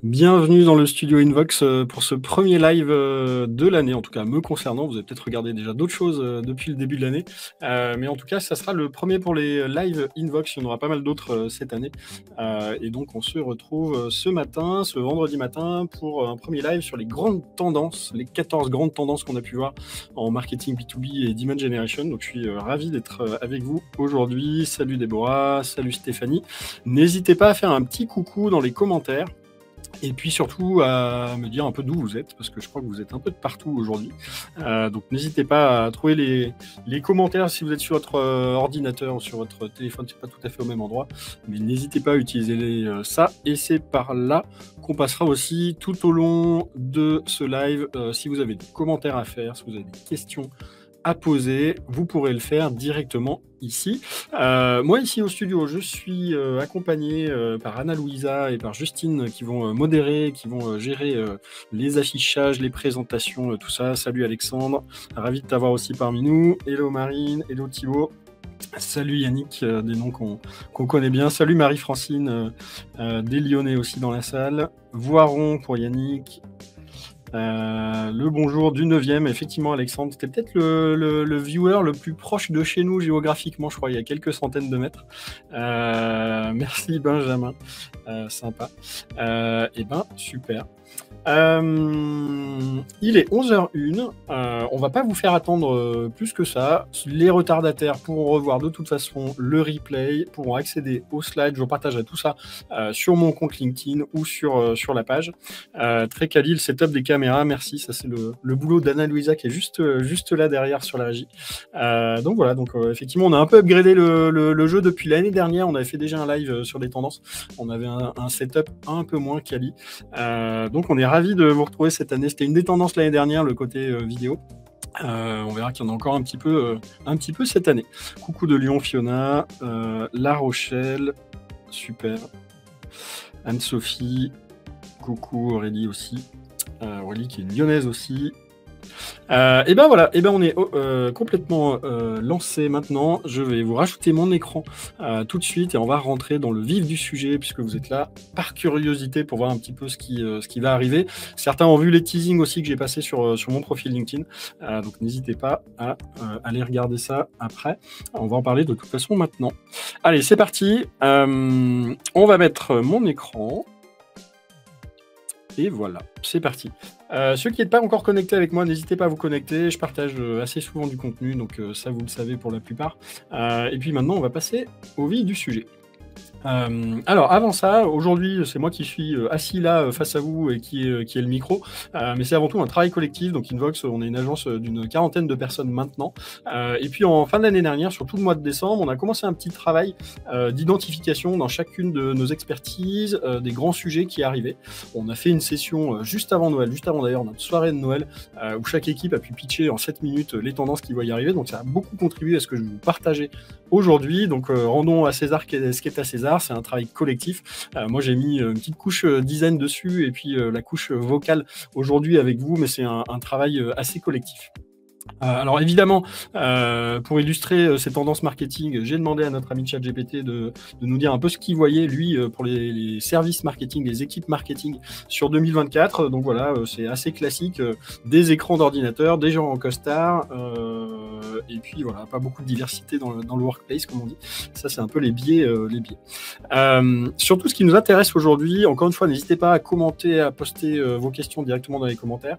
Bienvenue dans le studio Invox pour ce premier live de l'année, en tout cas me concernant. Vous avez peut-être regardé déjà d'autres choses depuis le début de l'année, mais en tout cas, ça sera le premier pour les live Invox. Il y en aura pas mal d'autres cette année. Et donc, on se retrouve ce matin, ce vendredi matin, pour un premier live sur les grandes tendances, les 14 grandes tendances qu'on a pu voir en marketing B2B et Demand Generation. Donc, je suis ravi d'être avec vous aujourd'hui. Salut Déborah, salut Stéphanie. N'hésitez pas à faire un petit coucou dans les commentaires. Et puis surtout à me dire un peu d'où vous êtes, parce que je crois que vous êtes un peu de partout aujourd'hui. Donc n'hésitez pas à trouver les commentaires si vous êtes sur votre ordinateur ou sur votre téléphone, c'est pas tout à fait au même endroit, mais n'hésitez pas à utiliser ça. Et c'est par là qu'on passera aussi tout au long de ce live. Si vous avez des commentaires à faire, si vous avez des questions à poser, vous pourrez le faire directement ici. Moi, ici au studio, je suis accompagné par Anna-Louisa et par Justine qui vont modérer, qui vont gérer les affichages, les présentations, tout ça. Salut Alexandre, ravi de t'avoir aussi parmi nous. Hello Marine, hello Thibaut. Salut Yannick, des noms qu'on connaît bien. Salut Marie-Francine, des Lyonnais aussi dans la salle. Voiron pour Yannick. Le bonjour du 9e, effectivement Alexandre, c'était peut-être le viewer le plus proche de chez nous géographiquement, je crois, il y a quelques centaines de mètres. Merci Benjamin, sympa. Et ben super. Il est 11h01, on va pas vous faire attendre plus que ça. Les retardataires pourront revoir de toute façon le replay, pourront accéder aux slides, je vous partagerai tout ça sur mon compte LinkedIn ou sur la page. Très quali, le setup des caméras, merci, ça c'est le boulot d'Anna-Louisa qui est juste là derrière sur la régie. Donc voilà, donc effectivement on a un peu upgradé le jeu depuis l'année dernière, on avait fait déjà un live sur les tendances, on avait un setup un peu moins quali. Donc on est ravis de vous retrouver cette année. C'était une des tendances l'année dernière, le côté vidéo. On verra qu'il y en a encore un petit peu cette année. Coucou de Lyon, Fiona, La Rochelle, super. Anne-Sophie, coucou Aurélie aussi. Aurélie qui est lyonnaise aussi. Et ben voilà, on est complètement lancé maintenant. Je vais vous rajouter mon écran tout de suite et on va rentrer dans le vif du sujet puisque vous êtes là par curiosité pour voir un petit peu ce qui va arriver. Certains ont vu les teasings aussi que j'ai passé sur mon profil LinkedIn, donc n'hésitez pas à aller regarder ça après. On va en parler de toute façon maintenant. Allez, c'est parti. On va mettre mon écran. Et voilà, c'est parti. Ceux qui n'êtes pas encore connectés avec moi, n'hésitez pas à vous connecter. Je partage assez souvent du contenu, donc ça, vous le savez pour la plupart. Et puis maintenant, on va passer au vif du sujet. Alors avant ça, aujourd'hui c'est moi qui suis assis là face à vous et qui est le micro, mais c'est avant tout un travail collectif. Donc Invox, on est une agence d'une quarantaine de personnes maintenant, et puis en fin de l'année dernière, sur tout le mois de décembre, on a commencé un petit travail d'identification dans chacune de nos expertises des grands sujets qui arrivaient. On a fait une session juste avant Noël, juste avant d'ailleurs notre soirée de Noël, où chaque équipe a pu pitcher en 7 minutes les tendances qui vont y arriver. Donc ça a beaucoup contribué à ce que je vais vous partager aujourd'hui. Donc rendons à César ce qui est à César. C'est un travail collectif. Moi, j'ai mis une petite couche design dessus et puis la couche vocale aujourd'hui avec vous, mais c'est un travail assez collectif. Alors évidemment, pour illustrer ces tendances marketing, j'ai demandé à notre ami ChatGPT de nous dire un peu ce qu'il voyait, lui, pour les services marketing, les équipes marketing sur 2024. Donc voilà, c'est assez classique, des écrans d'ordinateur, des gens en costard, et puis voilà, pas beaucoup de diversité dans le workplace, comme on dit. Ça, c'est un peu les biais. Surtout, ce qui nous intéresse aujourd'hui, encore une fois, n'hésitez pas à commenter, à poster vos questions directement dans les commentaires.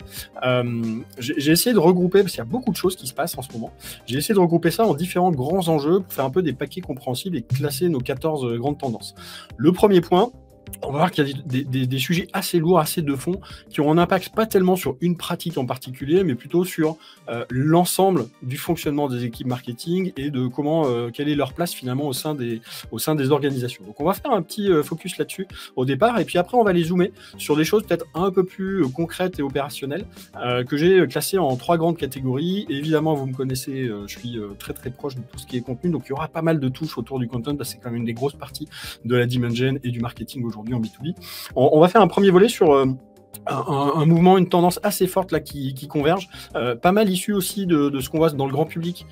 J'ai essayé de regrouper, parce qu'il y a beaucoup de choses qui se passent en ce moment. J'ai essayé de regrouper ça en différents grands enjeux pour faire un peu des paquets compréhensibles et classer nos 14 grandes tendances. Le premier point, on va voir qu'il y a des sujets assez lourds, assez de fond, qui ont un impact pas tellement sur une pratique en particulier, mais plutôt sur l'ensemble du fonctionnement des équipes marketing et de quelle est leur place finalement au sein des organisations. Donc on va faire un petit focus là-dessus au départ, et puis après on va les zoomer sur des choses peut-être un peu plus concrètes et opérationnelles que j'ai classées en 3 grandes catégories. Et évidemment, vous me connaissez, je suis très très proche de tout ce qui est contenu, donc il y aura pas mal de touches autour du content, parce que c'est quand même une des grosses parties de la demand gen et du marketing aujourd'hui en B2B. On va faire un premier volet sur un mouvement, une tendance assez forte là qui converge, pas mal issu aussi de ce qu'on voit dans le grand public,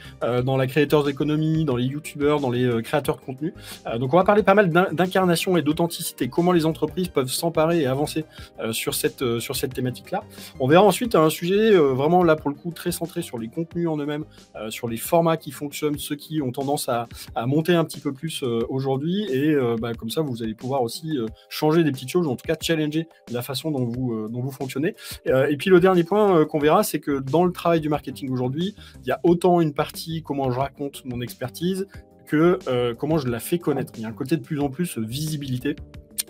dans la creators economy, dans les youtubeurs, dans les créateurs de contenu. Donc on va parler pas mal d'incarnation et d'authenticité, comment les entreprises peuvent s'emparer et avancer sur cette thématique-là. On verra ensuite un sujet vraiment là pour le coup très centré sur les contenus en eux-mêmes, sur les formats qui fonctionnent, ceux qui ont tendance à monter un petit peu plus aujourd'hui, et comme ça vous allez pouvoir aussi changer des petites choses, ou en tout cas challenger la façon dont vous fonctionnez. Et puis le dernier point qu'on verra, c'est que dans le travail du marketing aujourd'hui, il y a autant une partie comment je raconte mon expertise que comment je la fais connaître. Il y a un côté de plus en plus visibilité.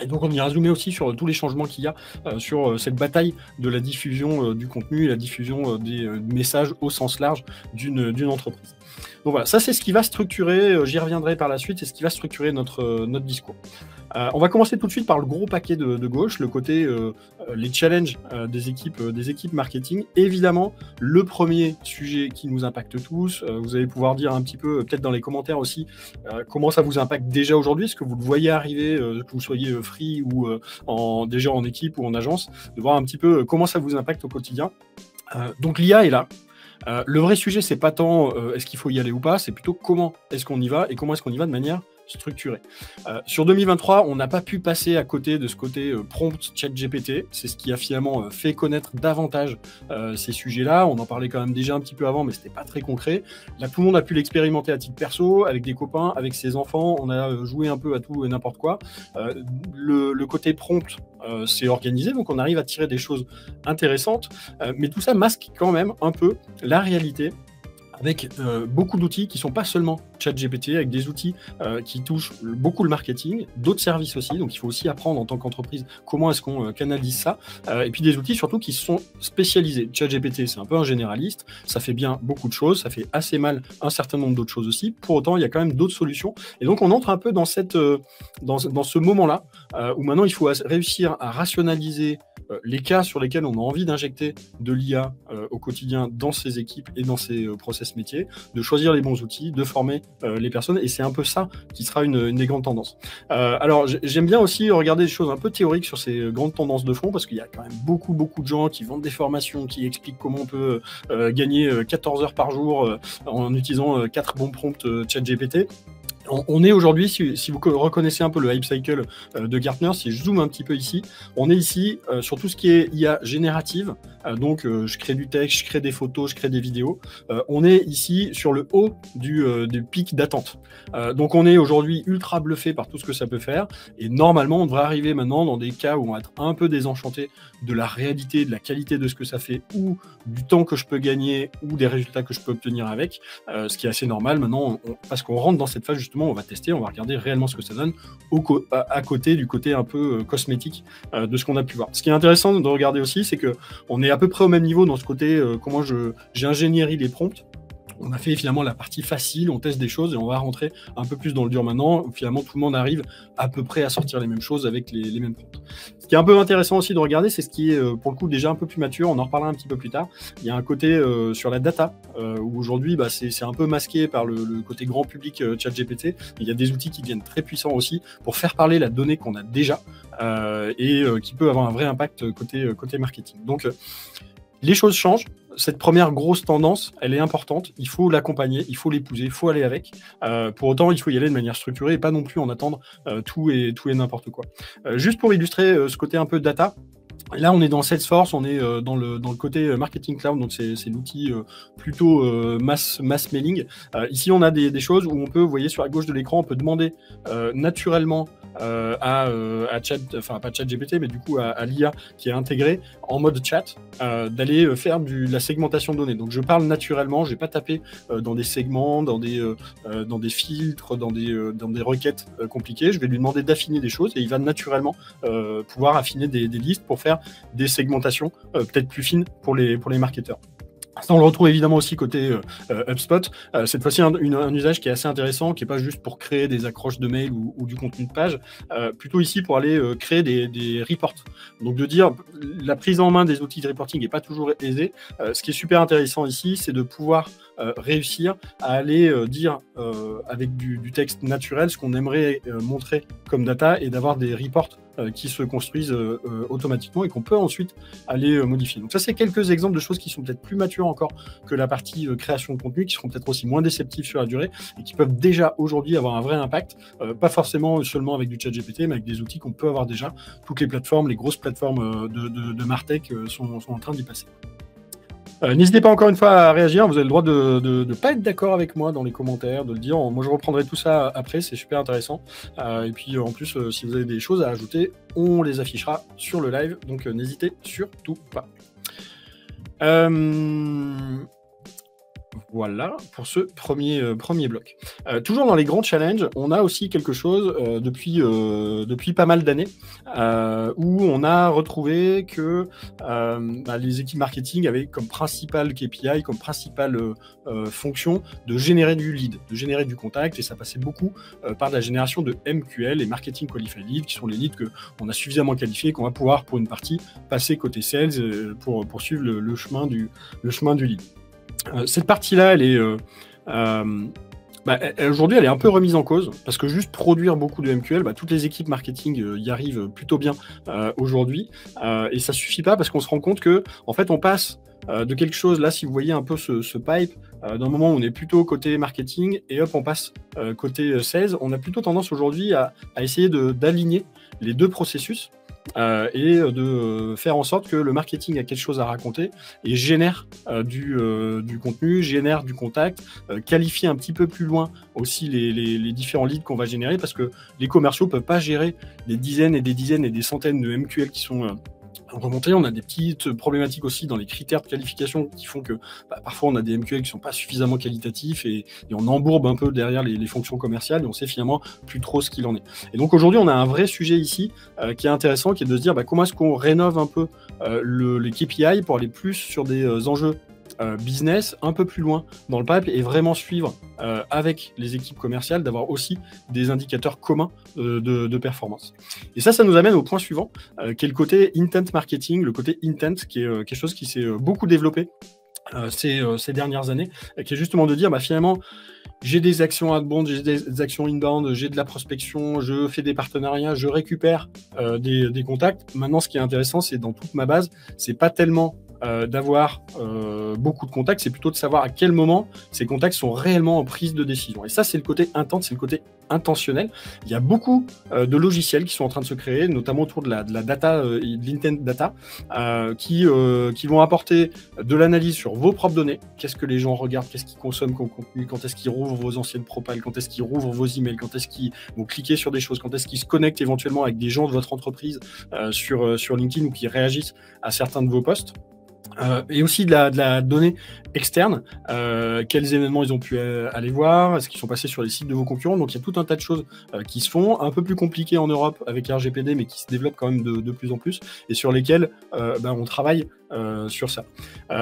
Et donc on ira zoomer aussi sur tous les changements qu'il y a sur cette bataille de la diffusion du contenu et la diffusion des messages au sens large d'une entreprise. Donc voilà, ça c'est ce qui va structurer, j'y reviendrai par la suite, c'est ce qui va structurer notre discours. On va commencer tout de suite par le gros paquet de gauche, le côté les challenges des équipes marketing. Évidemment, le premier sujet qui nous impacte tous, vous allez pouvoir dire un petit peu, peut-être dans les commentaires aussi, comment ça vous impacte déjà aujourd'hui, est-ce que vous le voyez arriver, que vous soyez free ou déjà en équipe ou en agence, de voir un petit peu comment ça vous impacte au quotidien. Donc l'IA est là. Le vrai sujet, c'est pas tant est-ce qu'il faut y aller ou pas, c'est plutôt comment est-ce qu'on y va et comment est-ce qu'on y va de manière structurée. Sur 2023, on n'a pas pu passer à côté de ce côté prompt ChatGPT. C'est ce qui a finalement fait connaître davantage ces sujets-là. On en parlait quand même déjà un petit peu avant, mais c'était pas très concret. Là, tout le monde a pu l'expérimenter à titre perso, avec des copains, avec ses enfants. On a joué un peu à tout et n'importe quoi. Le côté prompt, c'est organisé, donc on arrive à tirer des choses intéressantes. Mais tout ça masque quand même un peu la réalité, avec beaucoup d'outils qui ne sont pas seulement ChatGPT, avec des outils qui touchent beaucoup le marketing, d'autres services aussi, donc il faut aussi apprendre en tant qu'entreprise comment est-ce qu'on canalise ça, et puis des outils surtout qui sont spécialisés. ChatGPT, c'est un peu un généraliste, ça fait bien beaucoup de choses, ça fait assez mal un certain nombre d'autres choses aussi, pour autant il y a quand même d'autres solutions, et donc on entre un peu dans ce moment-là, où maintenant il faut réussir à rationaliser les cas sur lesquels on a envie d'injecter de l'IA au quotidien dans ses équipes et dans ses process métiers, de choisir les bons outils, de former les personnes, et c'est un peu ça qui sera une des grandes tendances. Alors j'aime bien aussi regarder des choses un peu théoriques sur ces grandes tendances de fond, parce qu'il y a quand même beaucoup de gens qui vendent des formations, qui expliquent comment on peut gagner 14 heures par jour en utilisant 4 bons prompts ChatGPT. On est aujourd'hui, si vous reconnaissez un peu le hype cycle de Gartner, si je zoome un petit peu ici, on est ici sur tout ce qui est IA générative, donc je crée du texte, je crée des photos, je crée des vidéos. On est ici sur le haut du pic d'attente. Donc on est aujourd'hui ultra bluffé par tout ce que ça peut faire, et normalement on devrait arriver maintenant dans des cas où on va être un peu désenchanté de la réalité, de la qualité de ce que ça fait, ou du temps que je peux gagner, ou des résultats que je peux obtenir avec, ce qui est assez normal maintenant, parce qu'on rentre dans cette phase justement, on va tester, on va regarder réellement ce que ça donne à côté du côté un peu cosmétique de ce qu'on a pu voir. Ce qui est intéressant de regarder aussi, c'est qu'on est à peu près au même niveau dans ce côté comment j'ingénierie les prompts. On a fait finalement la partie facile, on teste des choses et on va rentrer un peu plus dans le dur maintenant, où finalement tout le monde arrive à peu près à sortir les mêmes choses avec les mêmes prompts. Ce qui est un peu intéressant aussi de regarder, c'est ce qui est pour le coup déjà un peu plus mature, on en reparlera un petit peu plus tard. Il y a un côté sur la data, où aujourd'hui c'est un peu masqué par le côté grand public ChatGPT. Il y a des outils qui deviennent très puissants aussi pour faire parler la donnée qu'on a déjà et qui peut avoir un vrai impact côté marketing. Donc les choses changent. Cette première grosse tendance, elle est importante, il faut l'accompagner, il faut l'épouser, il faut aller avec. Pour autant, il faut y aller de manière structurée et pas non plus en attendre tout et n'importe quoi. Juste pour illustrer ce côté un peu data, là, on est dans Salesforce, on est dans le côté Marketing Cloud, donc c'est l'outil plutôt mass mailing. Ici, on a des choses où on peut, vous voyez sur la gauche de l'écran, on peut demander naturellement à pas ChatGPT, mais du coup à l'IA qui est intégrée en mode chat, d'aller faire de la segmentation de données. Donc je parle naturellement, je vais pas taper dans des segments, dans des filtres, dans des requêtes compliquées. Je vais lui demander d'affiner des choses et il va naturellement pouvoir affiner des listes pour faire des segmentations peut-être plus fines pour les marketeurs. Ça, on le retrouve évidemment aussi côté HubSpot. Cette fois-ci, un usage qui est assez intéressant, qui n'est pas juste pour créer des accroches de mail ou du contenu de page, plutôt ici pour aller créer des reports. Donc de dire, la prise en main des outils de reporting n'est pas toujours aisée. Ce qui est super intéressant ici, c'est de pouvoir réussir à aller dire avec du texte naturel ce qu'on aimerait montrer comme data et d'avoir des reports qui se construisent automatiquement et qu'on peut ensuite aller modifier. Donc ça, c'est quelques exemples de choses qui sont peut-être plus matures encore que la partie création de contenu, qui seront peut-être aussi moins déceptives sur la durée et qui peuvent déjà aujourd'hui avoir un vrai impact, pas forcément seulement avec du ChatGPT, mais avec des outils qu'on peut avoir déjà. Toutes les plateformes, les grosses plateformes de Martech sont en train d'y passer. N'hésitez pas encore une fois à réagir, vous avez le droit de ne pas être d'accord avec moi dans les commentaires, de le dire. Moi je reprendrai tout ça après, c'est super intéressant. Et puis en plus, si vous avez des choses à ajouter, on les affichera sur le live, donc n'hésitez surtout pas. Voilà pour ce premier bloc. Toujours dans les grands challenges, on a aussi quelque chose depuis pas mal d'années où on a retrouvé que les équipes marketing avaient comme principal KPI, comme principale fonction de générer du lead, de générer du contact, et ça passait beaucoup par la génération de MQL, les Marketing Qualified Leads, qui sont les leads qu'on a suffisamment qualifiés, qu'on va pouvoir pour une partie passer côté sales pour poursuivre le chemin du lead. Cette partie-là, elle est aujourd'hui, elle est un peu remise en cause parce que juste produire beaucoup de MQL, toutes les équipes marketing y arrivent plutôt bien aujourd'hui, et ça suffit pas parce qu'on se rend compte que en fait, on passe de quelque chose là, si vous voyez un peu ce pipe, d'un moment où on est plutôt côté marketing et hop, on passe côté sales. On a plutôt tendance aujourd'hui à essayer d'aligner les deux processus. Et de faire en sorte que le marketing a quelque chose à raconter et génère du contenu, génère du contact, qualifie un petit peu plus loin aussi les différents leads qu'on va générer, parce que les commerciaux ne peuvent pas gérer des dizaines et des centaines de MQL qui sont remontés. On a des petites problématiques aussi dans les critères de qualification qui font que parfois on a des MQL qui ne sont pas suffisamment qualitatifs et on embourbe un peu derrière les fonctions commerciales et on sait finalement plus trop ce qu'il en est. Et donc aujourd'hui, on a un vrai sujet ici qui est intéressant, qui est de se dire comment est-ce qu'on rénove un peu les KPI pour aller plus sur des enjeux business un peu plus loin dans le pipe et vraiment suivre avec les équipes commerciales, d'avoir aussi des indicateurs communs de performance. Et ça nous amène au point suivant, qui est le côté intent marketing, le côté intent, qui est quelque chose qui s'est beaucoup développé ces dernières années, qui est justement de dire finalement, j'ai des actions outbound, j'ai des actions inbound, j'ai de la prospection, je fais des partenariats, je récupère des contacts. Maintenant, ce qui est intéressant, c'est dans toute ma base, c'est pas tellement d'avoir beaucoup de contacts, c'est plutôt de savoir à quel moment ces contacts sont réellement en prise de décision. Et ça, c'est le côté intent, c'est le côté intentionnel. Il y a beaucoup de logiciels qui sont en train de se créer, notamment autour de la data, de l'intent data, qui vont apporter de l'analyse sur vos propres données. Qu'est-ce que les gens regardent, qu'est-ce qu'ils consomment comme contenu, quand est-ce qu'ils rouvrent vos anciennes propales, quand est-ce qu'ils rouvrent vos emails, quand est-ce qu'ils vont cliquer sur des choses, quand est-ce qu'ils se connectent éventuellement avec des gens de votre entreprise sur LinkedIn ou qui réagissent à certains de vos posts. Et aussi de la donnée externe, quels événements ils ont pu aller voir, est-ce qu'ils sont passés sur les sites de vos concurrents. Donc il y a tout un tas de choses qui se font, un peu plus compliquées en Europe avec RGPD, mais qui se développent quand même de plus en plus, et sur lesquelles on travaille sur ça.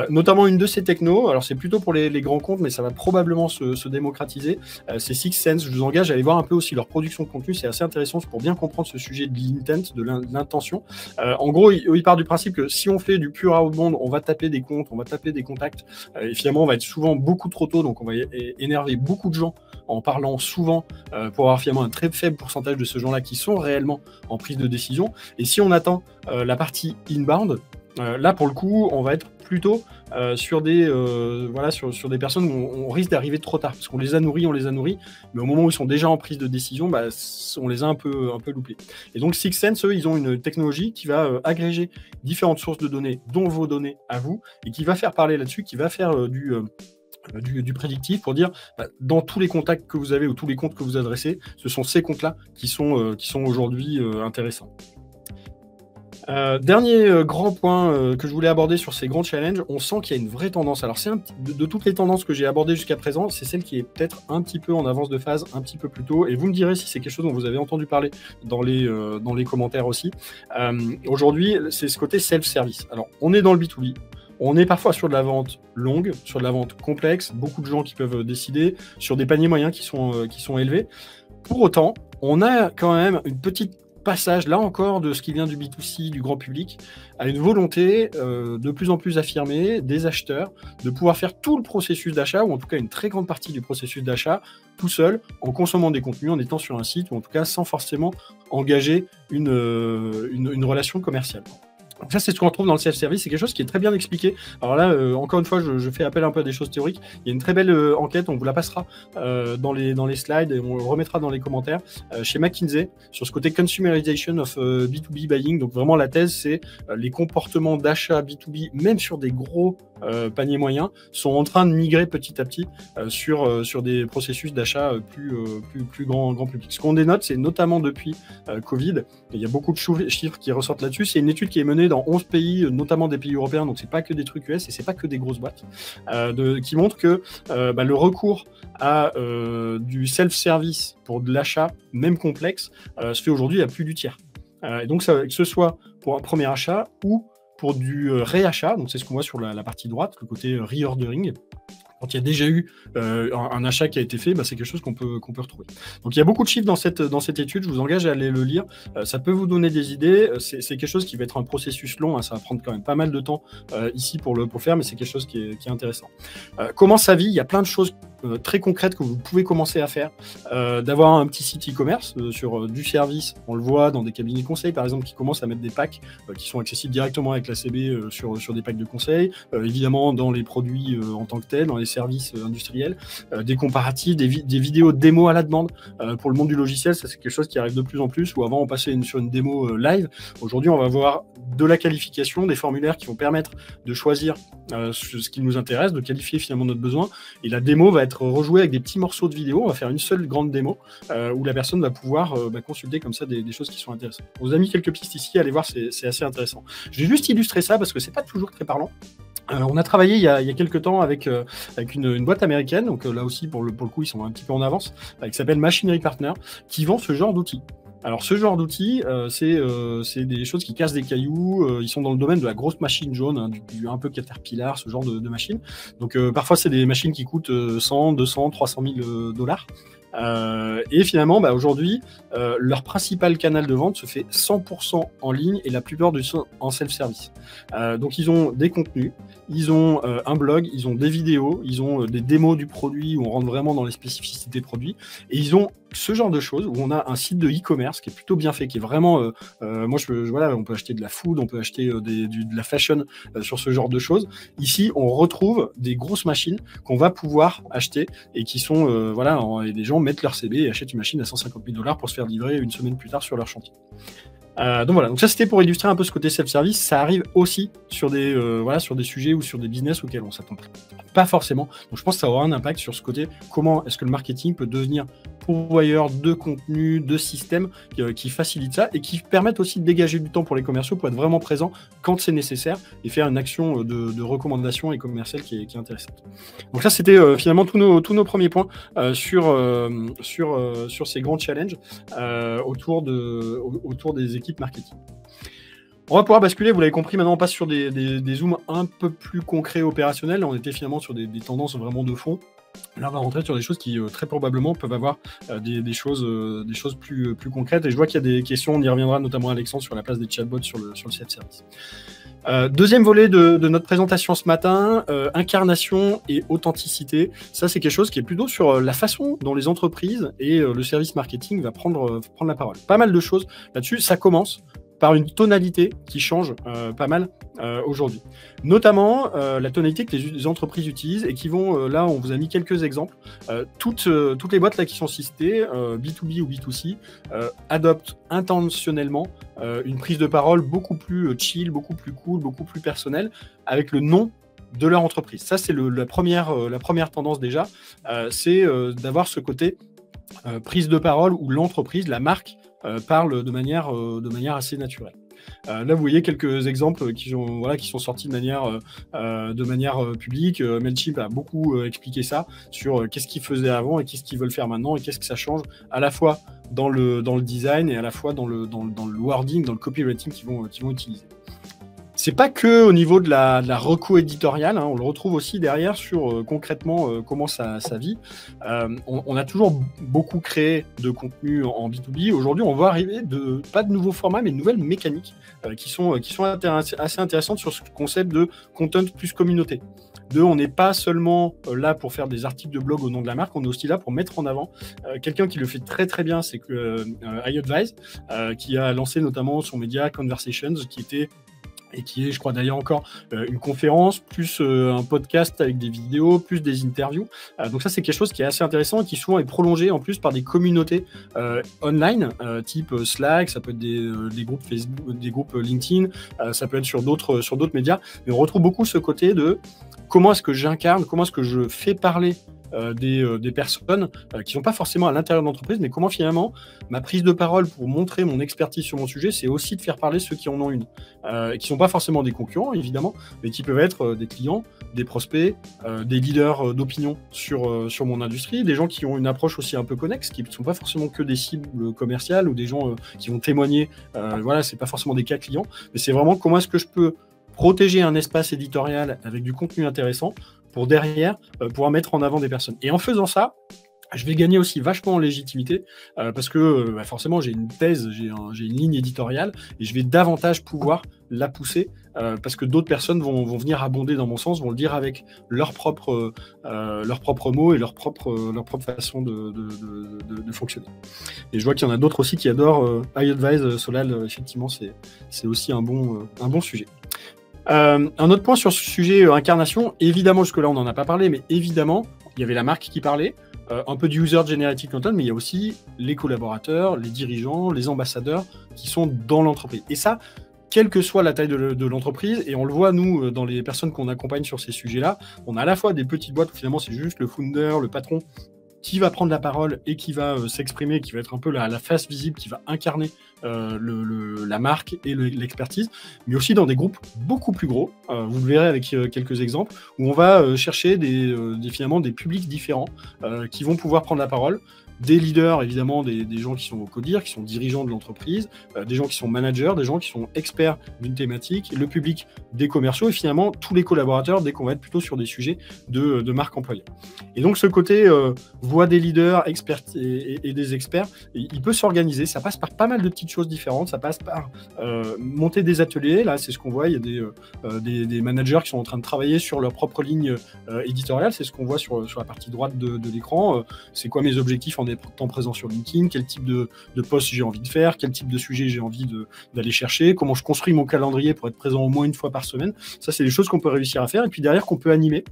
Notamment une de ces technos, alors c'est plutôt pour les grands comptes, mais ça va probablement se démocratiser, c'est Sixth Sense. Je vous engage à aller voir un peu aussi leur production de contenu, c'est assez intéressant pour bien comprendre ce sujet de l'intent, de l'intention. En gros, il part du principe que si on fait du pur outbound, on va taper des comptes, on va taper des contacts, et finalement on va être souvent beaucoup trop tôt, donc on va énerver beaucoup de gens en parlant souvent pour avoir finalement un très faible pourcentage de ces gens-là qui sont réellement en prise de décision. Et si on attend la partie inbound, là pour le coup on va être plutôt sur des personnes où on risque d'arriver trop tard, parce qu'on les a nourris, mais au moment où ils sont déjà en prise de décision, on les a un peu loupés. Et donc Sixth Sense, eux, ils ont une technologie qui va agréger différentes sources de données, dont vos données à vous, et qui va faire parler là-dessus, qui va faire du prédictif pour dire dans tous les contacts que vous avez ou tous les comptes que vous adressez, ce sont ces comptes-là qui sont aujourd'hui intéressants. Dernier grand point que je voulais aborder sur ces grands challenges, on sent qu'il y a une vraie tendance. Alors c'est de toutes les tendances que j'ai abordées jusqu'à présent, c'est celle qui est peut-être un petit peu en avance de phase, un petit peu plus tôt, et vous me direz si c'est quelque chose dont vous avez entendu parler dans les commentaires aussi. Aujourd'hui, c'est ce côté self-service. Alors on est dans le B2B, on est parfois sur de la vente longue, sur de la vente complexe, beaucoup de gens qui peuvent décider, sur des paniers moyens qui sont élevés. Pour autant, on a quand même une petite passage, là encore, de ce qui vient du B2C, du grand public, à une volonté de plus en plus affirmée des acheteurs de pouvoir faire tout le processus d'achat, ou en tout cas une très grande partie du processus d'achat, tout seul, en consommant des contenus, en étant sur un site, ou en tout cas sans forcément engager une relation commerciale. Donc ça, c'est ce qu'on retrouve dans le self-service. C'est quelque chose qui est très bien expliqué. Alors là, encore une fois, je fais appel un peu à des choses théoriques. Il y a une très belle enquête, on vous la passera dans les slides et on le remettra dans les commentaires, chez McKinsey, sur ce côté consumerization of B2B buying. Donc vraiment, la thèse, c'est les comportements d'achat B2B, même sur des gros paniers moyens, sont en train de migrer petit à petit sur des processus d'achat plus grand public. Ce qu'on dénote, c'est notamment depuis Covid, il y a beaucoup de chiffres qui ressortent là-dessus. C'est une étude qui est menée dans 11 pays, notamment des pays européens, donc c'est pas que des trucs US et c'est pas que des grosses boîtes, qui montrent que le recours à du self-service pour de l'achat, même complexe, se fait aujourd'hui à plus du tiers. Et donc, que ce soit pour un premier achat ou pour du réachat, donc c'est ce qu'on voit sur la partie droite, le côté reordering. Quand il y a déjà eu un achat qui a été fait, c'est quelque chose qu'on peut retrouver. Donc il y a beaucoup de chiffres dans cette étude, je vous engage à aller le lire, ça peut vous donner des idées, c'est quelque chose qui va être un processus long, ça va prendre quand même pas mal de temps ici pour le faire, mais c'est quelque chose qui est intéressant. Comment ça vit? Il y a plein de choses très concrètes que vous pouvez commencer à faire, d'avoir un petit site e-commerce sur du service, on le voit dans des cabinets conseils par exemple qui commencent à mettre des packs qui sont accessibles directement avec la CB sur des packs de conseils, évidemment dans les produits en tant que tels, dans les services industriels, des comparatifs, des vidéos de démo à la demande pour le monde du logiciel. Ça c'est quelque chose qui arrive de plus en plus, où avant on passait sur une démo live, aujourd'hui on va avoir de la qualification, des formulaires qui vont permettre de choisir ce qui nous intéresse, de qualifier finalement notre besoin, et la démo va être rejouée avec des petits morceaux de vidéo. On va faire une seule grande démo où la personne va pouvoir consulter comme ça des choses qui sont intéressantes. On vous a mis quelques pistes ici, allez voir, c'est assez intéressant. Je vais juste illustrer ça parce que c'est pas toujours très parlant. On a travaillé il y a quelques temps avec une boîte américaine, donc là aussi pour le coup ils sont un petit peu en avance, qui s'appelle Machinery Partner, qui vend ce genre d'outils. Alors ce genre d'outils, c'est des choses qui cassent des cailloux, ils sont dans le domaine de la grosse machine jaune, du un peu Caterpillar, ce genre de machine. Donc parfois c'est des machines qui coûtent 100, 200, 300 000 dollars. Et finalement, aujourd'hui, leur principal canal de vente se fait 100% en ligne et la plupart du temps en self-service. Donc ils ont des contenus, ils ont un blog, ils ont des vidéos, ils ont des démos du produit où on rentre vraiment dans les spécificités produits, et ils ont ce genre de choses où on a un site de e-commerce qui est plutôt bien fait, qui est vraiment, on peut acheter de la food, on peut acheter de la fashion sur ce genre de choses. Ici, on retrouve des grosses machines qu'on va pouvoir acheter et qui sont, et des gens mettent leur CB et achètent une machine à 150 000 $ pour se faire livrer une semaine plus tard sur leur chantier. Donc ça c'était pour illustrer un peu ce côté self-service. Ça arrive aussi sur des sujets ou sur des business auxquels on s'attend pas forcément. Donc je pense que ça aura un impact sur ce côté, comment est-ce que le marketing peut devenir pourvoyeur de contenu, de systèmes qui facilitent ça et qui permettent aussi de dégager du temps pour les commerciaux pour être vraiment présents quand c'est nécessaire et faire une action de recommandation et commerciale qui est intéressante. Donc ça c'était finalement tous nos premiers points sur ces grands challenges autour des équipes marketing. On va pouvoir basculer, vous l'avez compris, maintenant on passe sur des zooms un peu plus concrets, opérationnels. Là, on était finalement sur des tendances vraiment de fond. Là, on va rentrer sur des choses qui, très probablement, peuvent avoir des choses plus concrètes. Et je vois qu'il y a des questions, on y reviendra notamment Alexandre sur la place des chatbots sur le self-service. Deuxième volet de notre présentation ce matin, incarnation et authenticité. Ça, c'est quelque chose qui est plutôt sur la façon dont les entreprises et le service marketing va prendre la parole. Pas mal de choses là-dessus. Ça commence par une tonalité qui change pas mal aujourd'hui. Notamment la tonalité que les entreprises utilisent et qui vont, là on vous a mis quelques exemples, toutes les boîtes là qui sont citées, B2B ou B2C, adoptent intentionnellement une prise de parole beaucoup plus chill, beaucoup plus cool, beaucoup plus personnelle, avec le nom de leur entreprise. Ça c'est la première tendance déjà, c'est d'avoir ce côté prise de parole où l'entreprise, la marque, parle de manière assez naturelle. Là, vous voyez quelques exemples qui sont sortis de manière publique. Mailchimp a beaucoup expliqué ça sur qu'est-ce qu'ils faisaient avant et qu'est-ce qu'ils veulent faire maintenant et qu'est-ce que ça change à la fois dans le design et à la fois dans le wording, dans le copywriting qu'ils vont utiliser. C'est pas que au niveau de la reco éditoriale, hein, on le retrouve aussi derrière sur concrètement comment ça vit. On a toujours beaucoup créé de contenu en B2B. Aujourd'hui, on voit arriver pas de nouveaux formats, mais de nouvelles mécaniques qui sont assez intéressantes sur ce concept de content plus communauté. On n'est pas seulement là pour faire des articles de blog au nom de la marque, on est aussi là pour mettre en avant quelqu'un qui le fait très très bien, c'est que iAdvise, qui a lancé notamment son média Conversations, qui est, je crois d'ailleurs encore, une conférence, plus un podcast avec des vidéos, plus des interviews. Donc ça, c'est quelque chose qui est assez intéressant et qui souvent est prolongé en plus par des communautés online, type Slack, ça peut être des groupes Facebook, des groupes LinkedIn, ça peut être sur d'autres médias. Mais on retrouve beaucoup ce côté de comment est-ce que j'incarne, comment est-ce que je fais parler des personnes qui ne sont pas forcément à l'intérieur de l'entreprise, mais comment finalement ma prise de parole pour montrer mon expertise sur mon sujet, c'est aussi de faire parler ceux qui en ont une, qui ne sont pas forcément des concurrents, évidemment, mais qui peuvent être des clients, des prospects, des leaders d'opinion sur mon industrie, des gens qui ont une approche aussi un peu connexe, qui ne sont pas forcément que des cibles commerciales ou des gens qui vont témoigner. Voilà, c'est pas forcément des cas clients, mais c'est vraiment comment est-ce que je peux protéger un espace éditorial avec du contenu intéressant pour derrière pouvoir mettre en avant des personnes. Et en faisant ça, je vais gagner aussi vachement en légitimité parce que forcément j'ai une thèse, j'ai une ligne éditoriale et je vais davantage pouvoir la pousser parce que d'autres personnes vont venir abonder dans mon sens, vont le dire avec leurs propres mots et leur propre façon de fonctionner. Et je vois qu'il y en a d'autres aussi qui adorent iAdvise, Solal, effectivement c'est aussi un bon sujet. Un autre point sur ce sujet incarnation, évidemment jusque-là on n'en a pas parlé, mais évidemment il y avait la marque qui parlait, un peu du user generated content, mais il y a aussi les collaborateurs, les dirigeants, les ambassadeurs qui sont dans l'entreprise. Et ça, quelle que soit la taille de l'entreprise, et on le voit nous dans les personnes qu'on accompagne sur ces sujets-là, on a à la fois des petites boîtes où finalement c'est juste le founder, le patron qui va prendre la parole et qui va s'exprimer, qui va être un peu la face visible, qui va incarner la marque et l'expertise, mais aussi dans des groupes beaucoup plus gros, vous le verrez avec quelques exemples, où on va chercher finalement des publics différents qui vont pouvoir prendre la parole, des leaders, évidemment, des gens qui sont au CODIR, qui sont dirigeants de l'entreprise, des gens qui sont managers, des gens qui sont experts d'une thématique, le public des commerciaux et finalement tous les collaborateurs dès qu'on va être plutôt sur des sujets de marque employeur. Et donc ce côté voix des leaders, experts et des experts, il peut s'organiser, ça passe par pas mal de petites choses différentes, ça passe par monter des ateliers, là c'est ce qu'on voit, il y a des managers qui sont en train de travailler sur leur propre ligne éditoriale, c'est ce qu'on voit sur la partie droite de l'écran, c'est quoi mes objectifs en étant présent sur LinkedIn, quel type de post j'ai envie de faire, quel type de sujet j'ai envie d'aller chercher, comment je construis mon calendrier pour être présent au moins une fois par semaine. Ça, c'est des choses qu'on peut réussir à faire. Et puis derrière, qu'on peut animer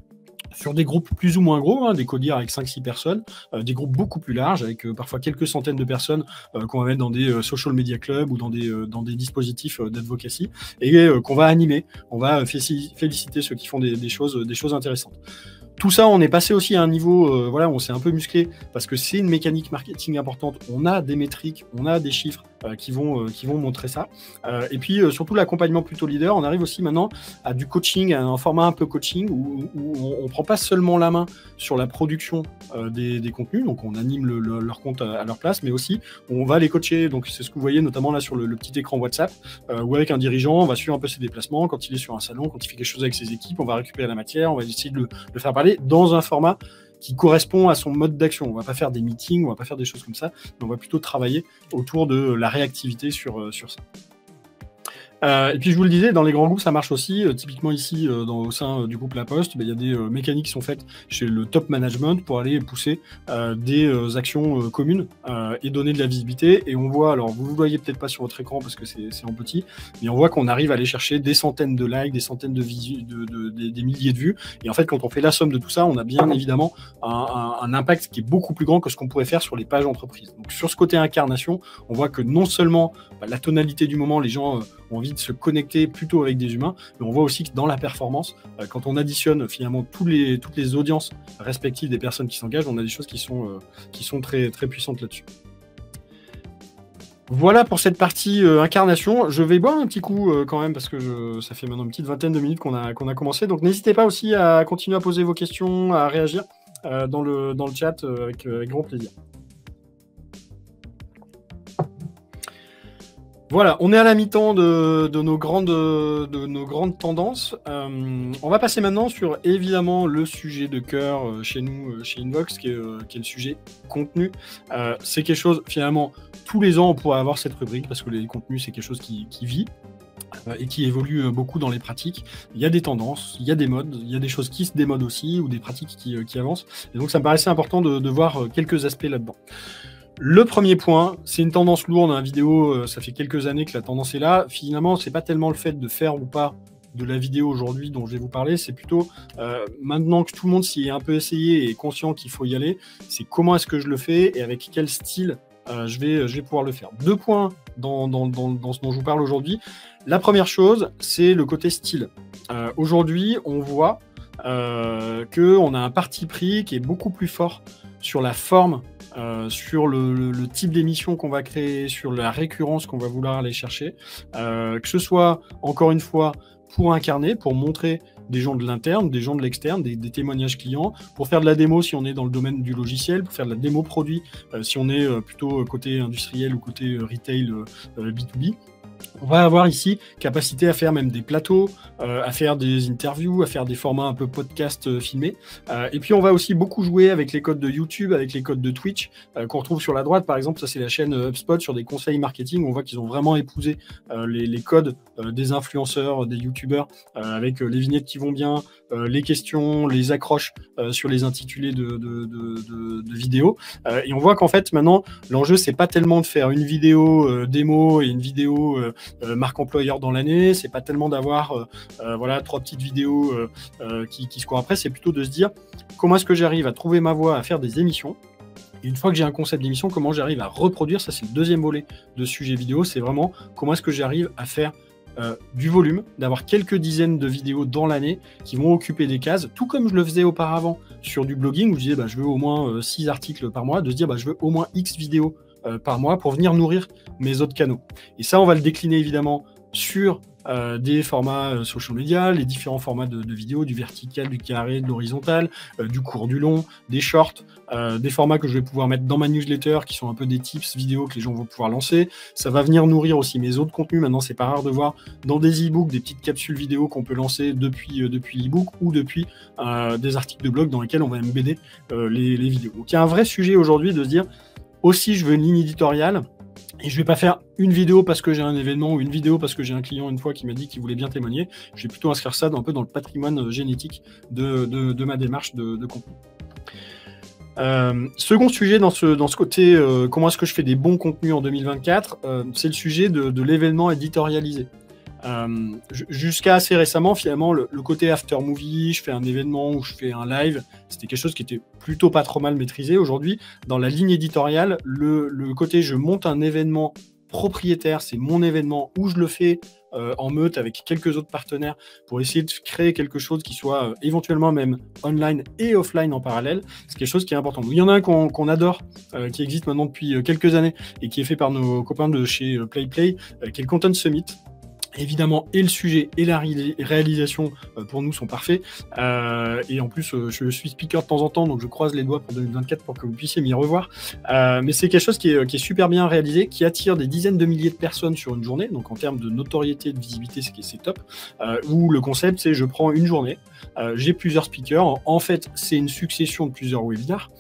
sur des groupes plus ou moins gros, hein, des CODIR avec 5-6 personnes, des groupes beaucoup plus larges, avec parfois quelques centaines de personnes qu'on va mettre dans des social media clubs ou dans des dispositifs d'advocacy, et qu'on va animer. On va féliciter ceux qui font des choses intéressantes. Tout ça, on est passé aussi à un niveau, voilà, on s'est un peu musclé parce que c'est une mécanique marketing importante. On a des métriques, on a des chiffres qui vont montrer ça. Et puis surtout l'accompagnement plutôt leader. On arrive aussi maintenant à du coaching, à un format un peu coaching où on prend pas seulement la main sur la production des contenus, donc on anime leur compte à leur place, mais aussi on va les coacher. Donc c'est ce que vous voyez notamment là sur le petit écran WhatsApp, où avec un dirigeant, on va suivre un peu ses déplacements. Quand il est sur un salon, quand il fait quelque chose avec ses équipes, on va récupérer la matière, on va essayer de le faire parler dans un format qui correspond à son mode d'action. On va pas faire des meetings, on va pas faire des choses comme ça, mais on va plutôt travailler autour de la réactivité sur ça. Et puis je vous le disais, dans les grands groupes, ça marche aussi. Typiquement ici, au sein du groupe La Poste, il y a des mécaniques qui sont faites chez le top management pour aller pousser des actions communes et donner de la visibilité. Et on voit, alors vous ne le voyez peut-être pas sur votre écran parce que c'est en petit, mais on voit qu'on arrive à aller chercher des centaines de likes, des centaines de des milliers de vues. Et en fait, quand on fait la somme de tout ça, on a bien évidemment un impact qui est beaucoup plus grand que ce qu'on pourrait faire sur les pages entreprises. Donc sur ce côté incarnation, on voit que non seulement la tonalité du moment, les gens ont envie de se connecter plutôt avec des humains, mais on voit aussi que dans la performance, quand on additionne finalement toutes les audiences respectives des personnes qui s'engagent, on a des choses qui sont très, très puissantes là-dessus. Voilà pour cette partie incarnation. Je vais boire un petit coup quand même parce que ça fait maintenant une petite vingtaine de minutes qu'on a commencé. Donc n'hésitez pas aussi à continuer à poser vos questions, à réagir dans le chat avec grand plaisir. Voilà, on est à la mi-temps de nos grandes tendances. On va passer maintenant sur évidemment le sujet de cœur chez nous, chez Invox, qui est le sujet contenu. C'est quelque chose, finalement, tous les ans on pourrait avoir cette rubrique parce que les contenus c'est quelque chose qui vit et qui évolue beaucoup dans les pratiques. Il y a des tendances, il y a des modes, il y a des choses qui se démodent aussi ou des pratiques qui avancent. Et donc ça me paraissait important de voir quelques aspects là-dedans. Le premier point, c'est une tendance lourde dans la vidéo, ça fait quelques années que la tendance est là. Finalement, c'est pas tellement le fait de faire ou pas de la vidéo aujourd'hui dont je vais vous parler, c'est plutôt maintenant que tout le monde s'y est un peu essayé et est conscient qu'il faut y aller, c'est comment est-ce que je le fais et avec quel style je vais pouvoir le faire. 2 points dans ce dont je vous parle aujourd'hui. La première chose, c'est le côté style. Aujourd'hui, on voit qu'on a un parti pris qui est beaucoup plus fort sur la forme, sur le type d'émission qu'on va créer, sur la récurrence qu'on va vouloir aller chercher, que ce soit, encore une fois, pour incarner, pour montrer des gens de l'interne, des gens de l'externe, des témoignages clients, pour faire de la démo si on est dans le domaine du logiciel, pour faire de la démo produit si on est plutôt côté industriel ou côté retail B2B. On va avoir ici capacité à faire même des plateaux, à faire des interviews, à faire des formats un peu podcast filmés. Et puis on va aussi beaucoup jouer avec les codes de YouTube, avec les codes de Twitch, qu'on retrouve sur la droite. Par exemple, ça c'est la chaîne HubSpot sur des conseils marketing. On voit qu'ils ont vraiment épousé les codes des influenceurs, des YouTubeurs, avec les vignettes qui vont bien, les questions, les accroches sur les intitulés de vidéos. Et on voit qu'en fait maintenant, l'enjeu c'est pas tellement de faire une vidéo démo et une vidéo marque employeur dans l'année, c'est pas tellement d'avoir voilà 3 petites vidéos qui se courent après, c'est plutôt de se dire comment est-ce que j'arrive à trouver ma voie, à faire des émissions. Et une fois que j'ai un concept d'émission, comment j'arrive à reproduire, ça c'est le deuxième volet de sujet vidéo, c'est vraiment comment est-ce que j'arrive à faire du volume, d'avoir quelques dizaines de vidéos dans l'année qui vont occuper des cases, tout comme je le faisais auparavant sur du blogging où je disais je veux au moins 6 articles par mois, de se dire je veux au moins X vidéos par mois pour venir nourrir mes autres canaux. Et ça, on va le décliner évidemment sur des formats social media, les différents formats de vidéos, du vertical, du carré, de l'horizontal, du court, du long, des shorts, des formats que je vais pouvoir mettre dans ma newsletter qui sont un peu des tips vidéo que les gens vont pouvoir lancer. Ça va venir nourrir aussi mes autres contenus. Maintenant, c'est pas rare de voir dans des e-books des petites capsules vidéo qu'on peut lancer depuis l'e-book ou depuis des articles de blog dans lesquels on va embedder les vidéos. Donc il y a un vrai sujet aujourd'hui de se dire aussi je veux une ligne éditoriale. Et je ne vais pas faire une vidéo parce que j'ai un événement ou une vidéo parce que j'ai un client une fois qui m'a dit qu'il voulait bien témoigner. Je vais plutôt inscrire ça un peu dans le patrimoine génétique de ma démarche de contenu. Second sujet dans ce côté, comment est-ce que je fais des bons contenus en 2024, c'est le sujet de l'événement éditorialisé. Jusqu'à assez récemment, finalement, le côté after movie, je fais un événement ou je fais un live, c'était quelque chose qui était plutôt pas trop mal maîtrisé. Aujourd'hui, dans la ligne éditoriale, le côté je monte un événement propriétaire, c'est mon événement où je le fais en meute avec quelques autres partenaires pour essayer de créer quelque chose qui soit éventuellement même online et offline en parallèle, c'est quelque chose qui est important. Il y en a un qu'on adore, qui existe maintenant depuis quelques années et qui est fait par nos copains de chez PlayPlay, qui est le Content Summit. Évidemment, et le sujet et la réalisation pour nous sont parfaits. Et en plus, je suis speaker de temps en temps, donc je croise les doigts pour 2024 pour que vous puissiez m'y revoir. Mais c'est quelque chose qui est super bien réalisé, qui attire des dizaines de milliers de personnes sur une journée. Donc en termes de notoriété, de visibilité, c'est top. Où le concept, c'est je prends une journée, j'ai plusieurs speakers. En fait, c'est une succession de plusieurs webinars,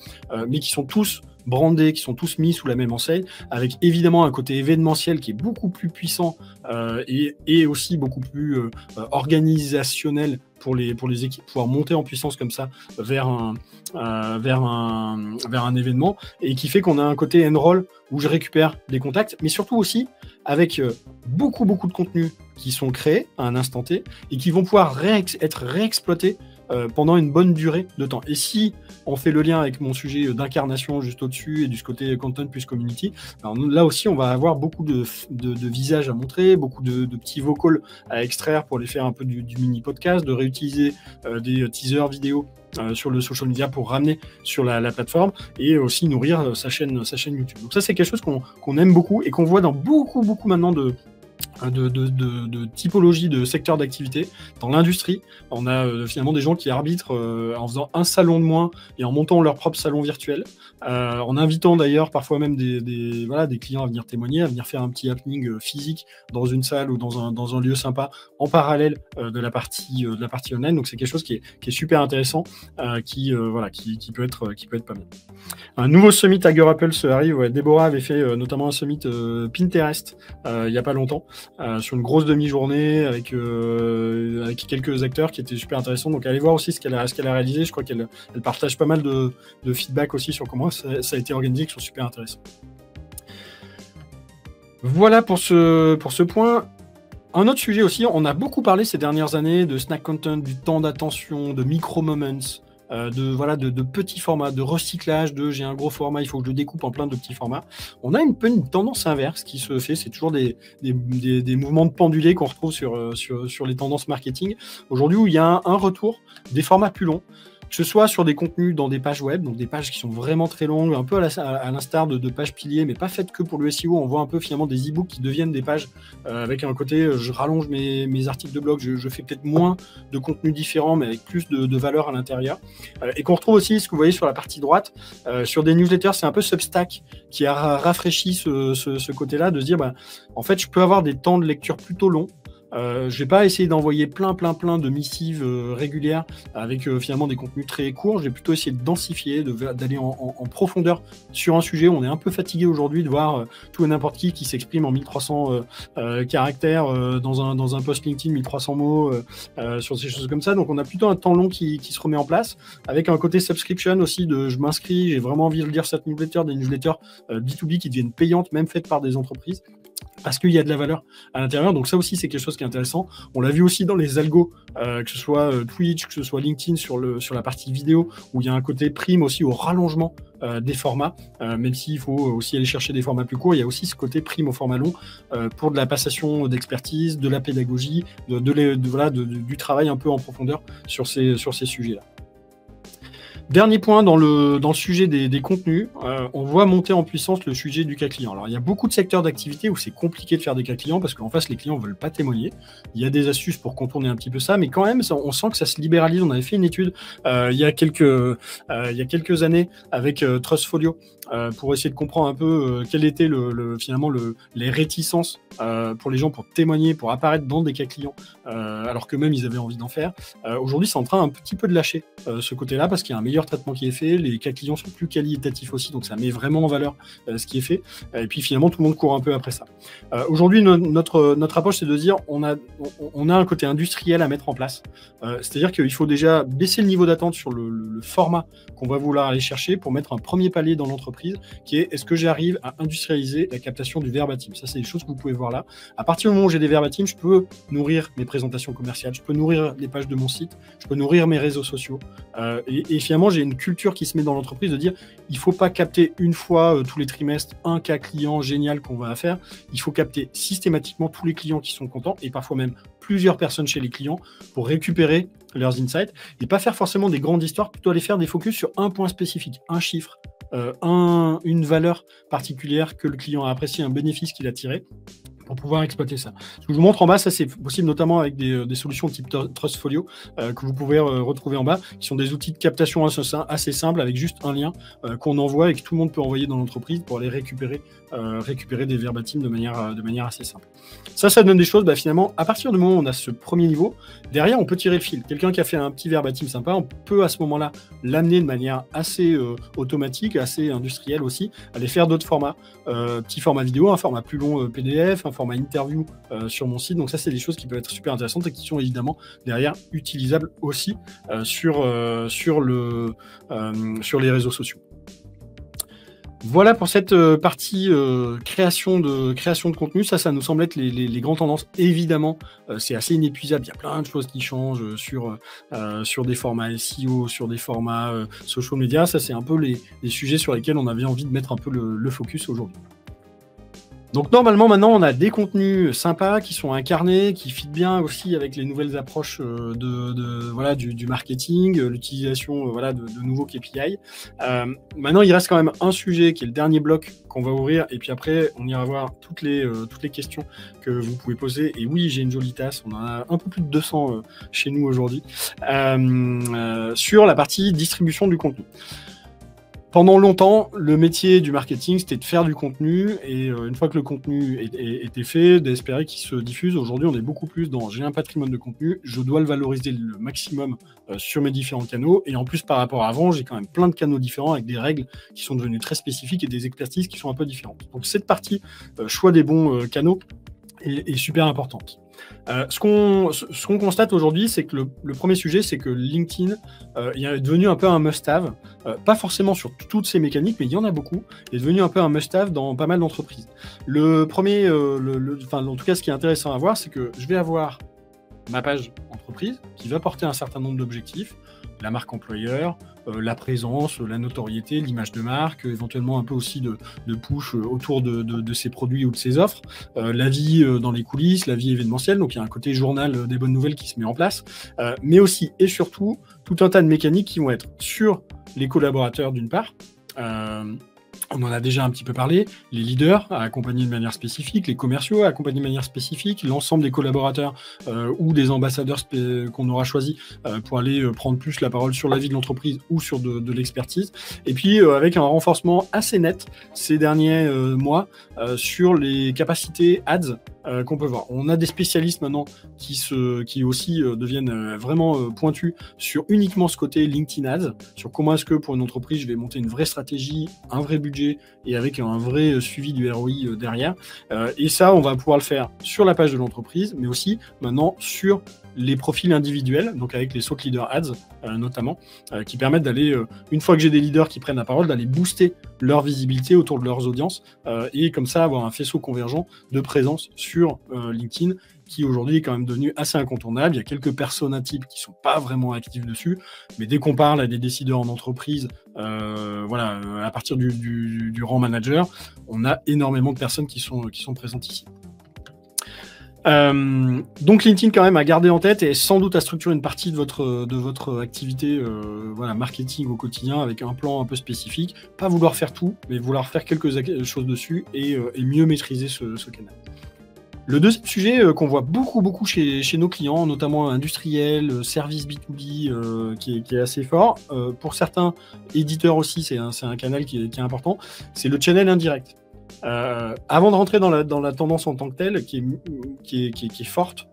mais qui sont tous brandés, qui sont tous mis sous la même enseigne, avec évidemment un côté événementiel qui est beaucoup plus puissant et aussi beaucoup plus organisationnel pour les équipes, pouvoir monter en puissance comme ça vers un événement, et qui fait qu'on a un côté enroll où je récupère des contacts, mais surtout aussi avec beaucoup de contenus qui sont créés à un instant T et qui vont pouvoir être réexploités pendant une bonne durée de temps. Et si on fait le lien avec mon sujet d'incarnation juste au-dessus et du côté content plus community, alors là aussi on va avoir beaucoup de visages à montrer, beaucoup de petits vocals à extraire pour les faire un peu du mini podcast, de réutiliser des teasers vidéo sur le social media pour ramener sur la plateforme et aussi nourrir sa chaîne YouTube. Donc ça c'est quelque chose qu'on aime beaucoup et qu'on voit dans beaucoup maintenant de typologie de secteur d'activité. Dans l'industrie, on a finalement des gens qui arbitrent en faisant un salon de moins et en montant leur propre salon virtuel, en invitant d'ailleurs parfois même des clients à venir témoigner, à venir faire un petit happening physique dans une salle ou dans un lieu sympa en parallèle de la partie online. Donc c'est quelque chose qui est super intéressant, qui peut être pas mal. Un nouveau summit Hager Apple se arrive. Ouais, Déborah avait fait notamment un summit Pinterest il n'y a pas longtemps, sur une grosse demi-journée avec quelques acteurs qui étaient super intéressants. Donc allez voir aussi ce qu'elle a réalisé. Je crois qu'elle partage pas mal de feedback aussi sur comment ça a été organisé, qui sont super intéressants. Voilà pour ce point. Un autre sujet aussi, on a beaucoup parlé ces dernières années de snack content, du temps d'attention, de micro-moments, de petits formats, de recyclage, j'ai un gros format, il faut que je le découpe en plein de petits formats. On a une tendance inverse qui se fait, c'est toujours des mouvements de pendulé qu'on retrouve sur les tendances marketing. Aujourd'hui, où il y a un retour des formats plus longs, que ce soit sur des contenus dans des pages web, donc des pages qui sont vraiment très longues, un peu à l'instar de pages piliers, mais pas faites que pour le SEO. On voit un peu finalement des e-books qui deviennent des pages avec un côté, je rallonge mes articles de blog, je fais peut-être moins de contenus différents, mais avec plus de valeur à l'intérieur. Et qu'on retrouve aussi, ce que vous voyez sur la partie droite, sur des newsletters, c'est un peu Substack qui a rafraîchi ce côté-là, de se dire, en fait, je peux avoir des temps de lecture plutôt longs. Je vais pas essayer d'envoyer plein de missives régulières avec finalement des contenus très courts. Je vais plutôt essayer de densifier, d'aller en profondeur sur un sujet. On est un peu fatigué aujourd'hui de voir tout et n'importe qui s'exprime en 1300 caractères dans un post LinkedIn, 1300 mots sur ces choses comme ça. Donc on a plutôt un temps long qui se remet en place, avec un côté subscription aussi, de je m'inscris, j'ai vraiment envie de lire cette newsletter, des newsletters B2B qui deviennent payantes, même faites par des entreprises, parce qu'il y a de la valeur à l'intérieur. Donc ça aussi, c'est quelque chose qui est intéressant. On l'a vu aussi dans les algos, que ce soit Twitch, que ce soit LinkedIn sur la partie vidéo, où il y a un côté prime aussi au rallongement des formats, même s'il faut aussi aller chercher des formats plus courts. Il y a aussi ce côté prime au format long pour de la passation d'expertise, de la pédagogie, du travail un peu en profondeur sur ces sujets-là. Dernier point dans le sujet des contenus, on voit monter en puissance le sujet du cas client. Alors il y a beaucoup de secteurs d'activité où c'est compliqué de faire des cas clients parce qu'en face les clients ne veulent pas témoigner. Il y a des astuces pour contourner un petit peu ça, mais quand même on sent que ça se libéralise. On avait fait une étude il y a quelques années avec Trustfolio pour essayer de comprendre un peu quelles étaient finalement les réticences pour les gens pour témoigner, pour apparaître dans des cas clients, alors que même ils avaient envie d'en faire. Aujourd'hui c'est en train un petit peu de lâcher ce côté-là parce qu'il y a un meilleur traitement qui est fait, les cas clients sont plus qualitatifs aussi, donc ça met vraiment en valeur ce qui est fait, et puis finalement tout le monde court un peu après ça. Aujourd'hui notre approche c'est de dire on a un côté industriel à mettre en place, c'est-à-dire qu'il faut déjà baisser le niveau d'attente sur le format qu'on va vouloir aller chercher pour mettre un premier palier dans l'entreprise qui est est-ce que j'arrive à industrialiser la captation du verbatim. Ça c'est des choses que vous pouvez voir là. À partir du moment où j'ai des verbatim, je peux nourrir mes présentations commerciales, je peux nourrir les pages de mon site, je peux nourrir mes réseaux sociaux, et finalement j'ai une culture qui se met dans l'entreprise de dire il faut pas capter une fois tous les trimestres un cas client génial qu'on va faire, il faut capter systématiquement tous les clients qui sont contents et parfois même plusieurs personnes chez les clients pour récupérer leurs insights et pas faire forcément des grandes histoires, plutôt aller faire des focus sur un point spécifique, un chiffre, une valeur particulière que le client a apprécié, un bénéfice qu'il a tiré, pour pouvoir exploiter ça. Ce que je vous montre en bas, ça c'est possible notamment avec des solutions type Trustfolio que vous pouvez retrouver en bas, qui sont des outils de captation assez simples avec juste un lien qu'on envoie et que tout le monde peut envoyer dans l'entreprise pour aller récupérer des verbatim de manière assez simple. Ça donne des choses, finalement, à partir du moment où on a ce premier niveau, derrière on peut tirer le fil. Quelqu'un qui a fait un petit verbatim sympa, on peut à ce moment-là l'amener de manière assez automatique, assez industrielle aussi, aller faire d'autres formats, petit format vidéo, un format plus long PDF, un format interview sur mon site. Donc ça c'est des choses qui peuvent être super intéressantes et qui sont évidemment derrière utilisables aussi sur les réseaux sociaux. Voilà pour cette partie création de contenu. Ça nous semble être les grandes tendances. Évidemment, c'est assez inépuisable. Il y a plein de choses qui changent sur des formats SEO, sur des formats social media. Ça, c'est un peu les sujets sur lesquels on avait envie de mettre un peu le focus aujourd'hui. Donc normalement maintenant on a des contenus sympas qui sont incarnés, qui fit bien aussi avec les nouvelles approches voilà, du marketing, l'utilisation voilà, de nouveaux KPI. Maintenant il reste quand même un sujet qui est le dernier bloc qu'on va ouvrir et puis après on ira voir toutes les questions que vous pouvez poser. Et oui, j'ai une jolie tasse, on en a un peu plus de 200 chez nous aujourd'hui, sur la partie distribution du contenu. Pendant longtemps, le métier du marketing, c'était de faire du contenu, et une fois que le contenu était fait, d'espérer qu'il se diffuse. Aujourd'hui, on est beaucoup plus dans j'ai un patrimoine de contenu, je dois le valoriser le maximum sur mes différents canaux, et en plus, par rapport à avant, j'ai quand même plein de canaux différents avec des règles qui sont devenues très spécifiques et des expertises qui sont un peu différentes. Donc cette partie, choix des bons canaux, est super importante. Ce qu'on constate aujourd'hui, c'est que le premier sujet, c'est que LinkedIn est devenu un peu un must-have, pas forcément sur toutes ces mécaniques, mais il y en a beaucoup, il est devenu un peu un must-have dans pas mal d'entreprises. Le premier, en tout cas, ce qui est intéressant à voir, c'est que je vais avoir ma page entreprise qui va porter un certain nombre d'objectifs, la marque employeur, la présence, la notoriété, l'image de marque, éventuellement un peu aussi de push autour de ses produits ou de ses offres, la vie dans les coulisses, la vie événementielle, donc il y a un côté journal des bonnes nouvelles qui se met en place, mais aussi et surtout tout un tas de mécaniques qui vont être sur les collaborateurs d'une part, on en a déjà un petit peu parlé, les leaders à accompagner de manière spécifique, les commerciaux à accompagner de manière spécifique, l'ensemble des collaborateurs ou des ambassadeurs qu'on aura choisis pour aller prendre plus la parole sur la vie de l'entreprise ou sur de l'expertise. Et puis avec un renforcement assez net ces derniers mois sur les capacités ads qu'on peut voir. On a des spécialistes maintenant qui aussi deviennent vraiment pointus sur uniquement ce côté LinkedIn Ads, sur comment est-ce que pour une entreprise je vais monter une vraie stratégie, un vrai budget et avec un vrai suivi du ROI derrière. Et ça, on va pouvoir le faire sur la page de l'entreprise, mais aussi maintenant sur les profils individuels, donc avec les Thought Leader Ads notamment, qui permettent d'aller, une fois que j'ai des leaders qui prennent la parole, d'aller booster leur visibilité autour de leurs audiences et comme ça avoir un faisceau convergent de présence sur LinkedIn qui aujourd'hui est quand même devenu assez incontournable. Il y a quelques personas types qui sont pas vraiment actifs dessus, mais dès qu'on parle à des décideurs en entreprise, voilà, à partir du rang manager, on a énormément de personnes qui sont présentes ici. Donc LinkedIn quand même à garder en tête et sans doute à structurer une partie de votre activité voilà, marketing au quotidien avec un plan un peu spécifique, pas vouloir faire tout, mais vouloir faire quelques choses dessus et mieux maîtriser ce canal. Le deuxième sujet qu'on voit beaucoup chez nos clients, notamment industriels, services B2B, qui est assez fort, pour certains éditeurs aussi, c'est un canal qui est important, c'est le channel indirect. Avant de rentrer dans la tendance en tant que telle, qui est forte,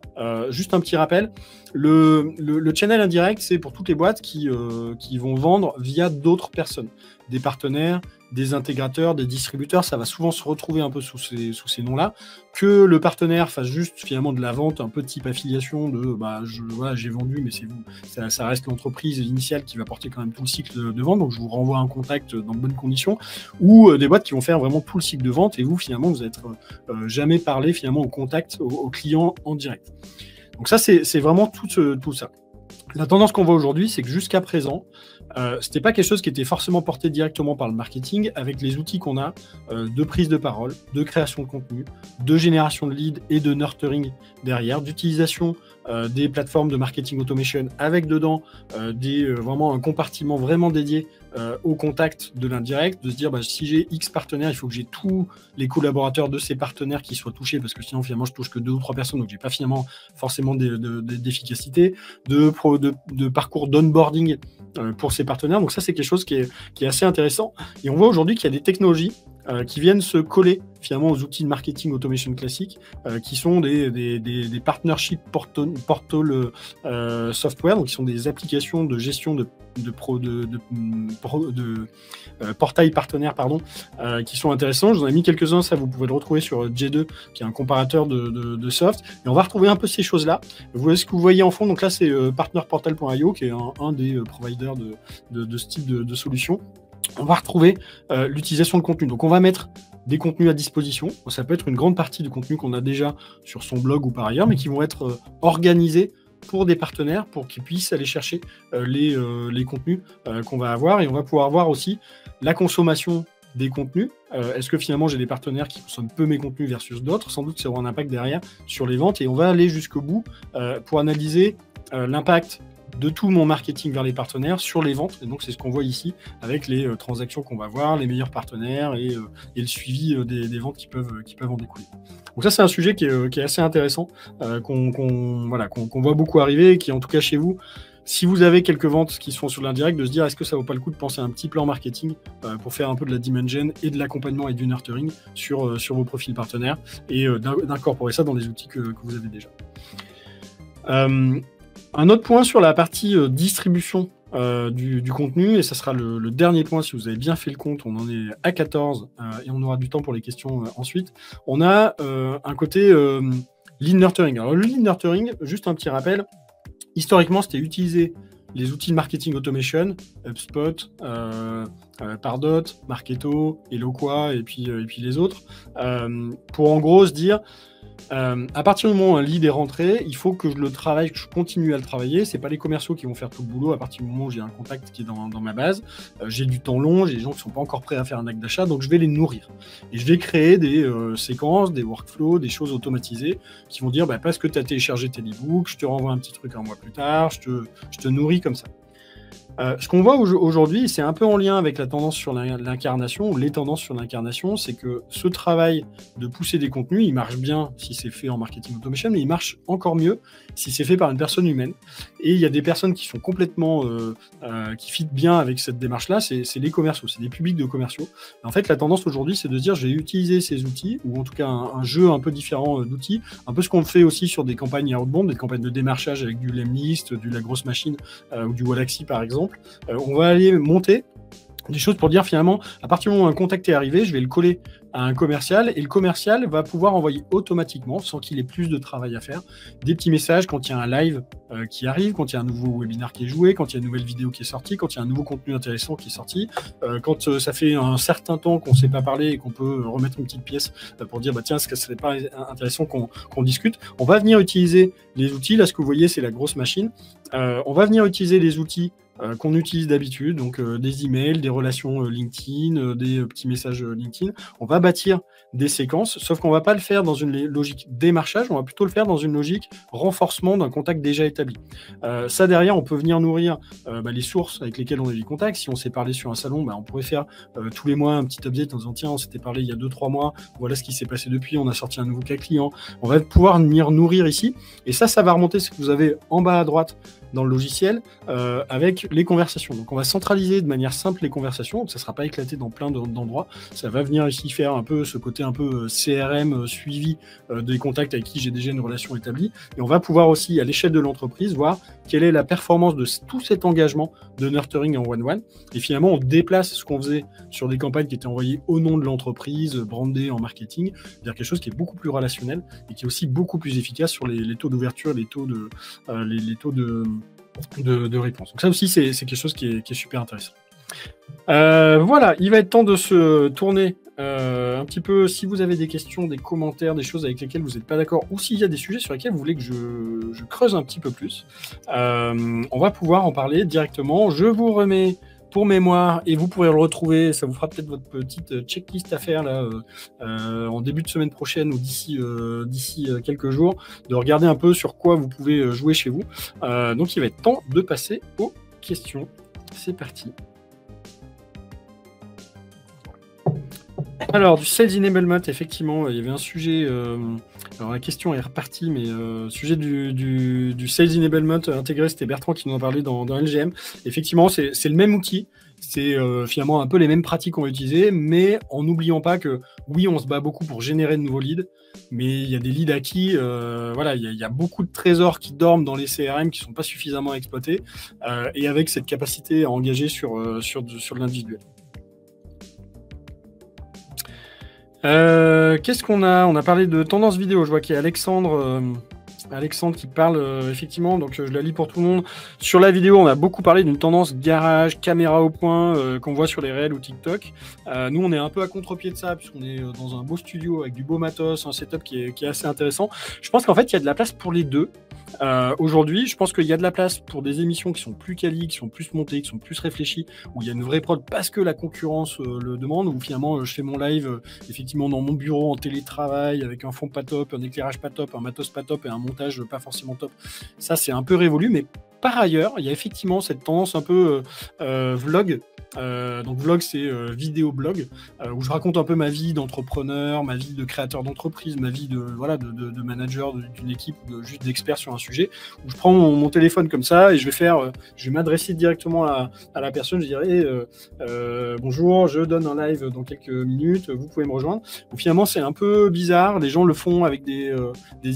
juste un petit rappel, le channel indirect, c'est pour toutes les boîtes qui vont vendre via d'autres personnes, des partenaires, des intégrateurs, des distributeurs, ça va souvent se retrouver un peu sous ces noms-là, que le partenaire fasse juste finalement de la vente, un peu de type affiliation, voilà, j'ai vendu, mais c'est vous, ça reste l'entreprise initiale qui va porter quand même tout le cycle de vente, donc je vous renvoie un contact dans de bonnes conditions, ou des boîtes qui vont faire vraiment tout le cycle de vente, et vous finalement vous n'êtes jamais parlé finalement au contact, au client en direct. Donc ça c'est vraiment tout ça. La tendance qu'on voit aujourd'hui, c'est que jusqu'à présent, c'était pas quelque chose qui était forcément porté directement par le marketing, avec les outils qu'on a de prise de parole, de création de contenu, de génération de leads et de nurturing derrière, d'utilisation des plateformes de marketing automation avec dedans vraiment un compartiment vraiment dédié au contact de l'indirect, de se dire si j'ai X partenaires, il faut que j'ai tous les collaborateurs de ces partenaires qui soient touchés, parce que sinon finalement je touche que 2 ou 3 personnes, donc j'ai pas finalement forcément d'efficacité, de parcours d'onboarding pour ces partenaires. Donc ça c'est quelque chose qui est assez intéressant, et on voit aujourd'hui qu'il y a des technologies qui viennent se coller finalement aux outils de marketing automation classiques, qui sont des partnership portal software, donc qui sont des applications de gestion de portail partenaire, qui sont intéressants. Je vous en ai mis quelques-uns, ça vous pouvez le retrouver sur J2, qui est un comparateur de soft, et on va retrouver un peu ces choses-là. Ce que vous voyez en fond, donc là c'est partnerportal.io, qui est un des providers de ce type de solution. On va retrouver l'utilisation de contenu. Donc on va mettre des contenus à disposition. Ça peut être une grande partie du contenu qu'on a déjà sur son blog ou par ailleurs, mais qui vont être organisés pour des partenaires, pour qu'ils puissent aller chercher les contenus qu'on va avoir. Et on va pouvoir voir aussi la consommation des contenus. Est-ce que finalement j'ai des partenaires qui consomment peu mes contenus versus d'autres? Sans doute ça aura un impact derrière sur les ventes, et on va aller jusqu'au bout pour analyser l'impact de tout mon marketing vers les partenaires sur les ventes. Et donc c'est ce qu'on voit ici avec les transactions qu'on va voir, les meilleurs partenaires et le suivi des ventes qui peuvent en découler. Donc ça c'est un sujet qui est assez intéressant, qu'on voit beaucoup arriver, et qui en tout cas chez vous, si vous avez quelques ventes qui se font sur l'indirect, de se dire est-ce que ça vaut pas le coup de penser à un petit plan marketing pour faire un peu de la demand gen et de l'accompagnement et du nurturing sur vos profils partenaires, et d'incorporer ça dans les outils que vous avez déjà. Un autre point sur la partie distribution du contenu, et ça sera le dernier point si vous avez bien fait le compte, on en est à 14 et on aura du temps pour les questions ensuite. On a un côté lead nurturing. Alors le lead nurturing, juste un petit rappel, historiquement c'était utiliser les outils de marketing automation, HubSpot, Pardot, Marketo, Eloqua et puis les autres, pour en gros se dire à partir du moment où un lead est rentré, il faut que je le travaille, que je continue à le travailler. C'est pas les commerciaux qui vont faire tout le boulot. À partir du moment où j'ai un contact qui est dans ma base, j'ai du temps long, j'ai des gens qui sont pas encore prêts à faire un acte d'achat, donc je vais les nourrir. Et je vais créer des séquences, des workflows, des choses automatisées qui vont dire parce que tu as téléchargé tes e-books, je te renvoie un petit truc un mois plus tard, je te nourris comme ça. Ce qu'on voit aujourd'hui, c'est un peu en lien avec la tendance sur l'incarnation, ou les tendances sur l'incarnation, c'est que ce travail de pousser des contenus, il marche bien si c'est fait en marketing automation, mais il marche encore mieux si c'est fait par une personne humaine. Et il y a des personnes qui sont complètement, qui fit bien avec cette démarche-là, c'est les commerciaux, c'est des publics de commerciaux. Et en fait, la tendance aujourd'hui, c'est de se dire, je vais utiliser ces outils, ou en tout cas un jeu un peu différent d'outils, un peu ce qu'on fait aussi sur des campagnes outbound, des campagnes de démarchage avec du Lemlist, du La Grosse Machine, ou du Wallaxy par exemple. On va aller monter des choses pour dire finalement, à partir du moment où un contact est arrivé, je vais le coller à un commercial, et le commercial va pouvoir envoyer automatiquement, sans qu'il ait plus de travail à faire, des petits messages quand il y a un live qui arrive, quand il y a un nouveau webinar qui est joué, quand il y a une nouvelle vidéo qui est sortie, quand il y a un nouveau contenu intéressant qui est sorti, quand ça fait un certain temps qu'on ne s'est pas parlé et qu'on peut remettre une petite pièce pour dire tiens, est-ce que ce serait pas intéressant qu'on discute. On va venir utiliser les outils, là ce que vous voyez c'est La Grosse Machine, on va venir utiliser les outils qu'on utilise d'habitude, donc des emails, des relations LinkedIn, des petits messages LinkedIn. On va bâtir des séquences, sauf qu'on ne va pas le faire dans une logique démarchage, on va plutôt le faire dans une logique renforcement d'un contact déjà établi. Ça derrière, on peut venir nourrir les sources avec lesquelles on a eu du contact. Si on s'est parlé sur un salon, on pourrait faire tous les mois un petit update en disant tiens, on s'était parlé il y a 2-3 mois, voilà ce qui s'est passé depuis, on a sorti un nouveau cas client. On va pouvoir venir nourrir ici, et ça va remonter ce que vous avez en bas à droite dans le logiciel avec les conversations. Donc on va centraliser de manière simple les conversations, donc ça ne sera pas éclaté dans plein d'endroits. Ça va venir ici faire un peu ce côté un peu CRM suivi des contacts avec qui j'ai déjà une relation établie. Et on va pouvoir aussi, à l'échelle de l'entreprise, voir quelle est la performance de tout cet engagement de nurturing en one-one. Et finalement, on déplace ce qu'on faisait sur des campagnes qui étaient envoyées au nom de l'entreprise, brandées en marketing, vers quelque chose qui est beaucoup plus relationnel et qui est aussi beaucoup plus efficace sur les taux d'ouverture, les taux de réponse. Donc ça aussi, c'est quelque chose qui est super intéressant. Voilà, il va être temps de se tourner un petit peu, si vous avez des questions, des commentaires, des choses avec lesquelles vous n'êtes pas d'accord, ou s'il y a des sujets sur lesquels vous voulez que je creuse un petit peu plus, on va pouvoir en parler directement. Je vous remets pour mémoire, et vous pourrez le retrouver, ça vous fera peut-être votre petite checklist à faire là, en début de semaine prochaine ou d'ici quelques jours, de regarder un peu sur quoi vous pouvez jouer chez vous. Donc il va être temps de passer aux questions. C'est parti. Alors, du Sales Enablement, effectivement, il y avait un sujet... alors, la question est repartie, mais sujet du Sales Enablement intégré, c'était Bertrand qui nous en parlait dans LGM. Effectivement, c'est le même outil. C'est finalement un peu les mêmes pratiques qu'on va utiliser, mais en n'oubliant pas que, oui, on se bat beaucoup pour générer de nouveaux leads, mais il y a des leads acquis, voilà, il y a beaucoup de trésors qui dorment dans les CRM qui ne sont pas suffisamment exploités, et avec cette capacité à engager sur l'individuel. Qu'est-ce qu'on a? On a parlé de tendance vidéo. Je vois qu'il y a Alexandre qui parle, effectivement, donc je la lis pour tout le monde. Sur la vidéo, on a beaucoup parlé d'une tendance garage, caméra au point, qu'on voit sur les réels ou TikTok. Nous, on est un peu à contre-pied de ça, puisqu'on est dans un beau studio avec du beau matos, un setup qui est assez intéressant. Je pense qu'en fait, il y a de la place pour les deux. Aujourd'hui, je pense qu'il y a de la place pour des émissions qui sont plus quali, qui sont plus montées, qui sont plus réfléchies, où il y a une vraie prod parce que la concurrence le demande, où finalement je fais mon live effectivement dans mon bureau en télétravail, avec un fond pas top, un éclairage pas top, un matos pas top et un montage pas forcément top. Ça, c'est un peu révolu, mais par ailleurs, il y a effectivement cette tendance un peu vlog. Donc vlog, c'est vidéo blog, où je raconte un peu ma vie d'entrepreneur, ma vie de créateur d'entreprise, ma vie de manager d'une équipe, juste d'expert sur un sujet, où je prends mon téléphone comme ça et je vais m'adresser directement à la personne, je dirais bonjour, je donne un live dans quelques minutes, vous pouvez me rejoindre. Donc finalement, c'est un peu bizarre, les gens le font avec des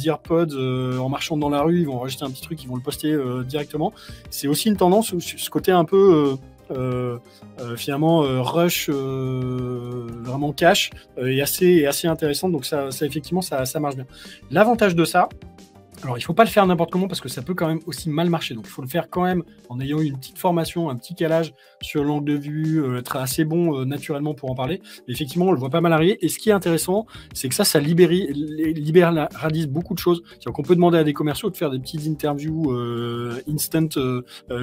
earpods en marchant dans la rue, ils vont enregistrer un petit truc, ils vont le poster directement. C'est aussi une tendance où ce côté un peu finalement rush vraiment cash est assez intéressant, donc ça effectivement ça marche bien. L'avantage de ça, alors il faut pas le faire n'importe comment parce que ça peut quand même aussi mal marcher, donc il faut le faire quand même en ayant une petite formation, un petit calage sur l'angle de vue, être assez bon naturellement pour en parler. Mais effectivement, on le voit pas mal arriver, et ce qui est intéressant, c'est que ça libéralise beaucoup de choses. C'est-à-dire qu'on peut demander à des commerciaux de faire des petites interviews instant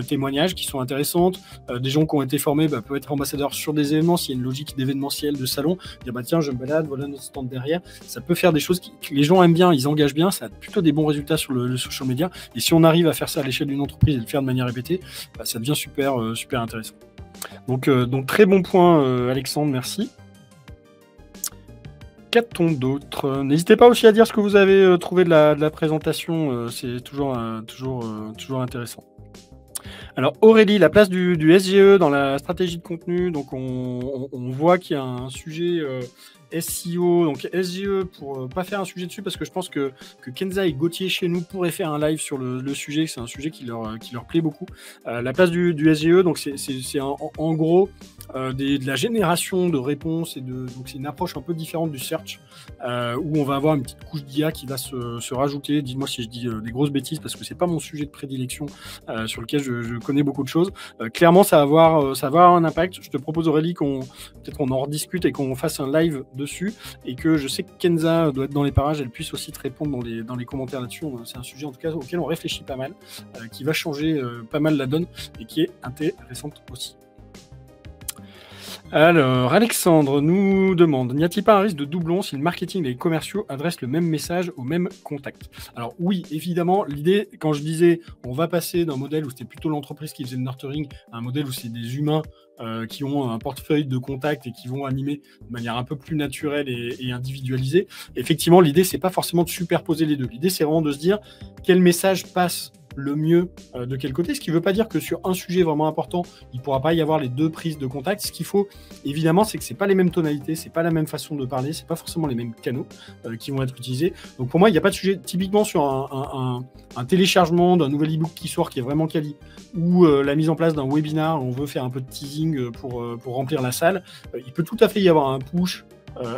témoignages qui sont intéressantes, des gens qui ont été formés peuvent être ambassadeurs sur des événements, s'il y a une logique d'événementiel, de salon, dire tiens, je me balade, voilà notre stand derrière, ça peut faire des choses que les gens aiment bien, ils engagent bien, ça a plutôt des bons résultats sur le social media, et si on arrive à faire ça à l'échelle d'une entreprise et le faire de manière répétée, ça devient super intéressant. Donc très bon point Alexandre, merci. Qu'a-t-on d'autre? N'hésitez pas aussi à dire ce que vous avez trouvé de la présentation, c'est toujours intéressant. Alors Aurélie, la place du SGE dans la stratégie de contenu, donc on voit qu'il y a un sujet SEO, donc SGE, pour pas faire un sujet dessus, parce que je pense que Kenza et Gauthier chez nous pourraient faire un live sur le sujet, c'est un sujet qui leur plaît beaucoup. La place du SGE, donc c'est en gros de la génération de réponses, donc c'est une approche un peu différente du search, où on va avoir une petite couche d'IA qui va se rajouter. Dites-moi si je dis des grosses bêtises, parce que c'est pas mon sujet de prédilection sur lequel je connais beaucoup de choses. Clairement, ça va avoir un impact. Je te propose, Aurélie, qu'on en rediscute et qu'on fasse un live dessus, et que je sais que Kenza doit être dans les parages, elle puisse aussi te répondre dans les commentaires là-dessus. C'est un sujet en tout cas auquel on réfléchit pas mal, qui va changer pas mal la donne et qui est intéressante aussi. Alors, Alexandre nous demande, n'y a-t-il pas un risque de doublon si le marketing et les commerciaux adressent le même message au même contact? Alors oui, évidemment, l'idée, quand je disais on va passer d'un modèle où c'était plutôt l'entreprise qui faisait le nurturing à un modèle où c'est des humains qui ont un portefeuille de contacts et qui vont animer de manière un peu plus naturelle et individualisée. Effectivement, l'idée, c'est pas forcément de superposer les deux. L'idée, c'est vraiment de se dire quel message passe le mieux de quel côté, ce qui ne veut pas dire que sur un sujet vraiment important, il ne pourra pas y avoir les deux prises de contact. Ce qu'il faut, évidemment, c'est que ce n'est pas les mêmes tonalités, ce n'est pas la même façon de parler, ce n'est pas forcément les mêmes canaux qui vont être utilisés. Donc pour moi, il n'y a pas de sujet, typiquement sur un téléchargement d'un nouvel e-book qui sort, qui est vraiment quali, ou la mise en place d'un webinar où on veut faire un peu de teasing pour remplir la salle, il peut tout à fait y avoir un push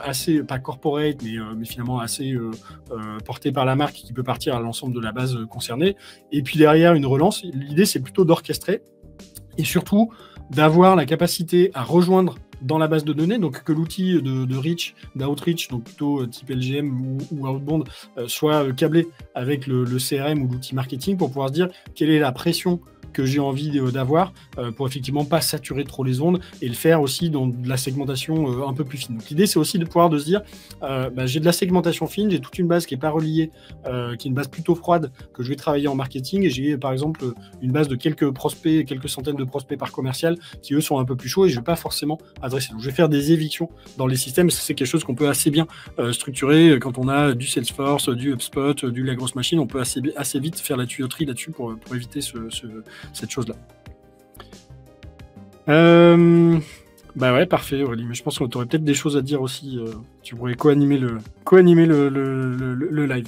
assez, pas corporate, mais finalement assez porté par la marque, qui peut partir à l'ensemble de la base concernée. Et puis derrière, une relance. L'idée, c'est plutôt d'orchestrer et surtout d'avoir la capacité à rejoindre dans la base de données, donc que l'outil de reach, d'outreach, donc plutôt type LGM ou outbound, soit câblé avec le CRM ou l'outil marketing pour pouvoir se dire quelle est la pression que j'ai envie d'avoir pour effectivement pas saturer trop les ondes, et le faire aussi dans de la segmentation un peu plus fine. Donc l'idée, c'est aussi de pouvoir se dire j'ai de la segmentation fine, j'ai toute une base qui est pas reliée, qui est une base plutôt froide, que je vais travailler en marketing, et j'ai par exemple une base de quelques prospects, quelques centaines de prospects par commercial qui eux sont un peu plus chauds et je vais pas forcément adresser. Donc je vais faire des évictions dans les systèmes. C'est quelque chose qu'on peut assez bien structurer quand on a du Salesforce, du HubSpot, du la grosse machine. On peut assez vite faire la tuyauterie là-dessus pour éviter cette chose-là. Bah ouais, parfait, Aurélie. Mais je pense que tu aurais peut-être des choses à dire aussi. Tu pourrais co-animer le live.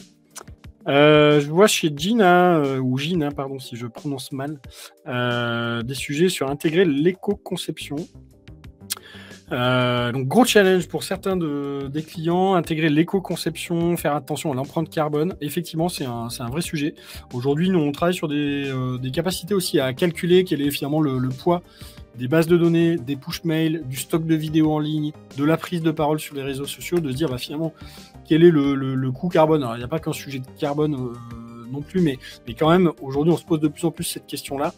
Je vois chez Gina, ou Gina, pardon, si je prononce mal, des sujets sur intégrer l'éco-conception. Donc gros challenge pour certains des clients, intégrer l'éco-conception, faire attention à l'empreinte carbone. Effectivement, c'est un vrai sujet. Aujourd'hui, nous on travaille sur des capacités aussi à calculer quel est finalement le poids des bases de données, des push mails, du stock de vidéos en ligne, de la prise de parole sur les réseaux sociaux, de se dire finalement quel est le coût carbone. Alors il n'y a pas qu'un sujet de carbone non plus, mais quand même, aujourd'hui, on se pose de plus en plus cette question-là.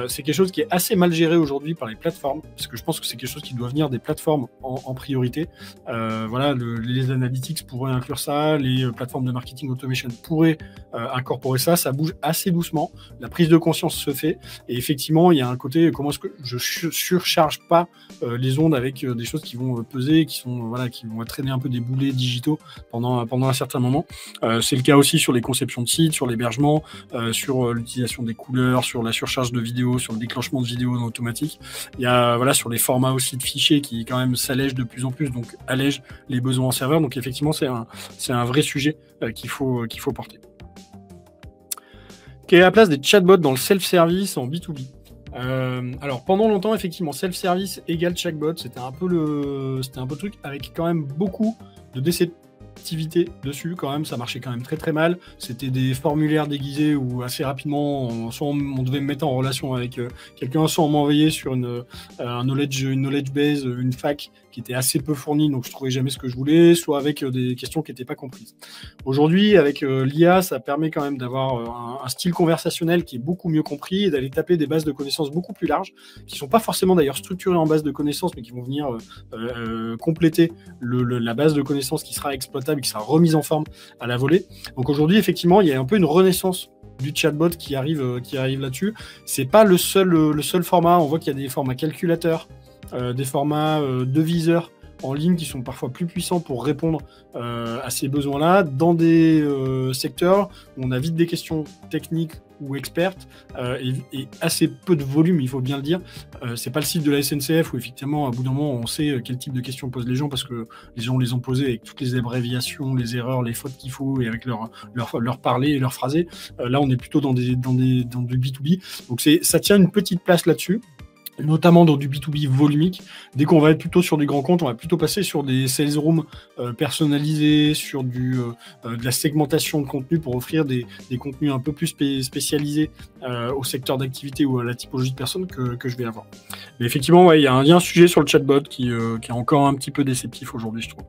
C'est quelque chose qui est assez mal géré aujourd'hui par les plateformes, parce que je pense que c'est quelque chose qui doit venir des plateformes en priorité. Voilà, les analytics pourraient inclure ça, les plateformes de marketing automation pourraient incorporer ça. Ça bouge assez doucement, la prise de conscience se fait, et effectivement, il y a un côté, comment est-ce que je surcharge pas les ondes avec des choses qui vont peser, qui vont traîner un peu des boulets digitaux pendant un certain moment. C'est le cas aussi sur les conceptions de sites, sur l'hébergement, sur l'utilisation des couleurs, sur la surcharge de vidéos, sur le déclenchement de vidéos en automatique. Il y a sur les formats aussi de fichiers qui quand même s'allègent de plus en plus, donc allègent les besoins en serveur. Donc effectivement, c'est un vrai sujet qu'il faut porter. Quelle est la place des chatbots dans le self-service en B2B ? Alors pendant longtemps, effectivement, self-service égale chatbot, c'était un peu le truc, avec quand même beaucoup de déceptivité dessus. Quand même, ça marchait quand même très très mal. C'était des formulaires déguisés où assez rapidement, soit on devait me mettre en relation avec quelqu'un, soit on m'envoyait sur une knowledge base, une fac qui était assez peu fournie, donc je trouvais jamais ce que je voulais, soit avec des questions qui n'étaient pas comprises. Aujourd'hui, avec l'IA, ça permet quand même d'avoir un style conversationnel qui est beaucoup mieux compris et d'aller taper des bases de connaissances beaucoup plus larges, qui ne sont pas forcément d'ailleurs structurées en base de connaissances, mais qui vont venir compléter la base de connaissances qui sera exploitable, qui sera remise en forme à la volée. Donc aujourd'hui, effectivement, il y a un peu une renaissance du chatbot qui arrive là-dessus. C'est pas le seul format. On voit qu'il y a des formats calculateurs, des formats deviseurs en ligne qui sont parfois plus puissants pour répondre à ces besoins-là, dans des secteurs où on a vite des questions techniques ou expertes et assez peu de volume, il faut bien le dire. C'est pas le site de la SNCF où effectivement, à bout d'un moment, on sait quel type de questions posent les gens parce que les gens les ont posées avec toutes les abréviations, les erreurs, les fautes qu'il faut et avec leur parler et leur phrasé. Là, on est plutôt dans du B2B. Donc ça tient une petite place là-dessus, notamment dans du B2B volumique. Dès qu'on va être plutôt sur du grand compte, on va plutôt passer sur des sales rooms personnalisés, sur de la segmentation de contenu pour offrir des contenus un peu plus spécialisés au secteur d'activité ou à la typologie de personnes que je vais avoir. Mais effectivement, il y a un sujet sur le chatbot qui est encore un petit peu déceptif aujourd'hui, je trouve.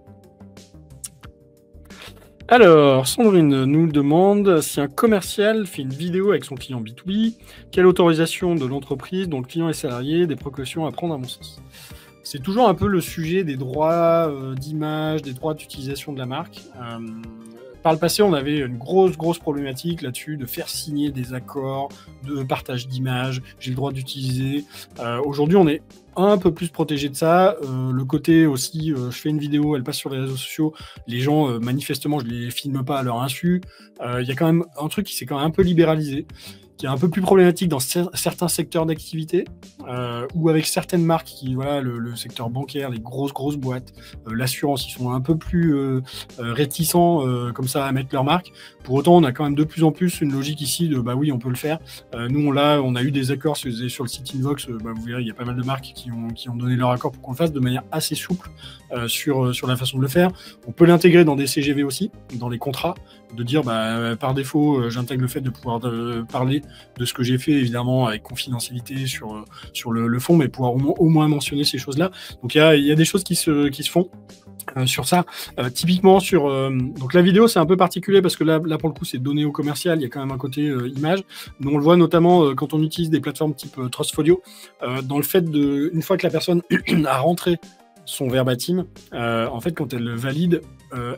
Alors, Sandrine nous demande si un commercial fait une vidéo avec son client B2B, quelle autorisation de l'entreprise dont le client est salarié, des précautions à prendre à mon sens. C'est toujours un peu le sujet des droits d'image, des droits d'utilisation de la marque. Par le passé, on avait une grosse problématique là-dessus, de faire signer des accords de partage d'images, j'ai le droit d'utiliser. Aujourd'hui, on est un peu plus protégé de ça. Le côté aussi, je fais une vidéo, elle passe sur les réseaux sociaux, les gens, manifestement, je les filme pas à leur insu. Il y a quand même un truc qui s'est quand même un peu libéralisé, qui est un peu plus problématique dans certains secteurs d'activité, ou avec certaines marques qui, le secteur bancaire, les grosses boîtes, l'assurance, ils sont un peu plus réticents comme ça à mettre leur marque. Pour autant, on a quand même de plus en plus une logique ici de oui, on peut le faire. Nous, on a eu des accords, si vous allez sur le site Invox, vous verrez, il y a pas mal de marques qui ont donné leur accord pour qu'on le fasse de manière assez souple sur la façon de le faire. On peut l'intégrer dans des CGV aussi, dans les contrats, de dire par défaut, j'intègre le fait de pouvoir parler de ce que j'ai fait, évidemment, avec confidentialité sur le fond, mais pouvoir au moins mentionner ces choses-là. Donc il y a des choses qui se font sur ça. Typiquement donc la vidéo, c'est un peu particulier parce que là pour le coup c'est donné au commercial, il y a quand même un côté image, mais on le voit notamment quand on utilise des plateformes type Trustfolio, dans le fait une fois que la personne a rentré son verbatim, en fait quand elle le valide,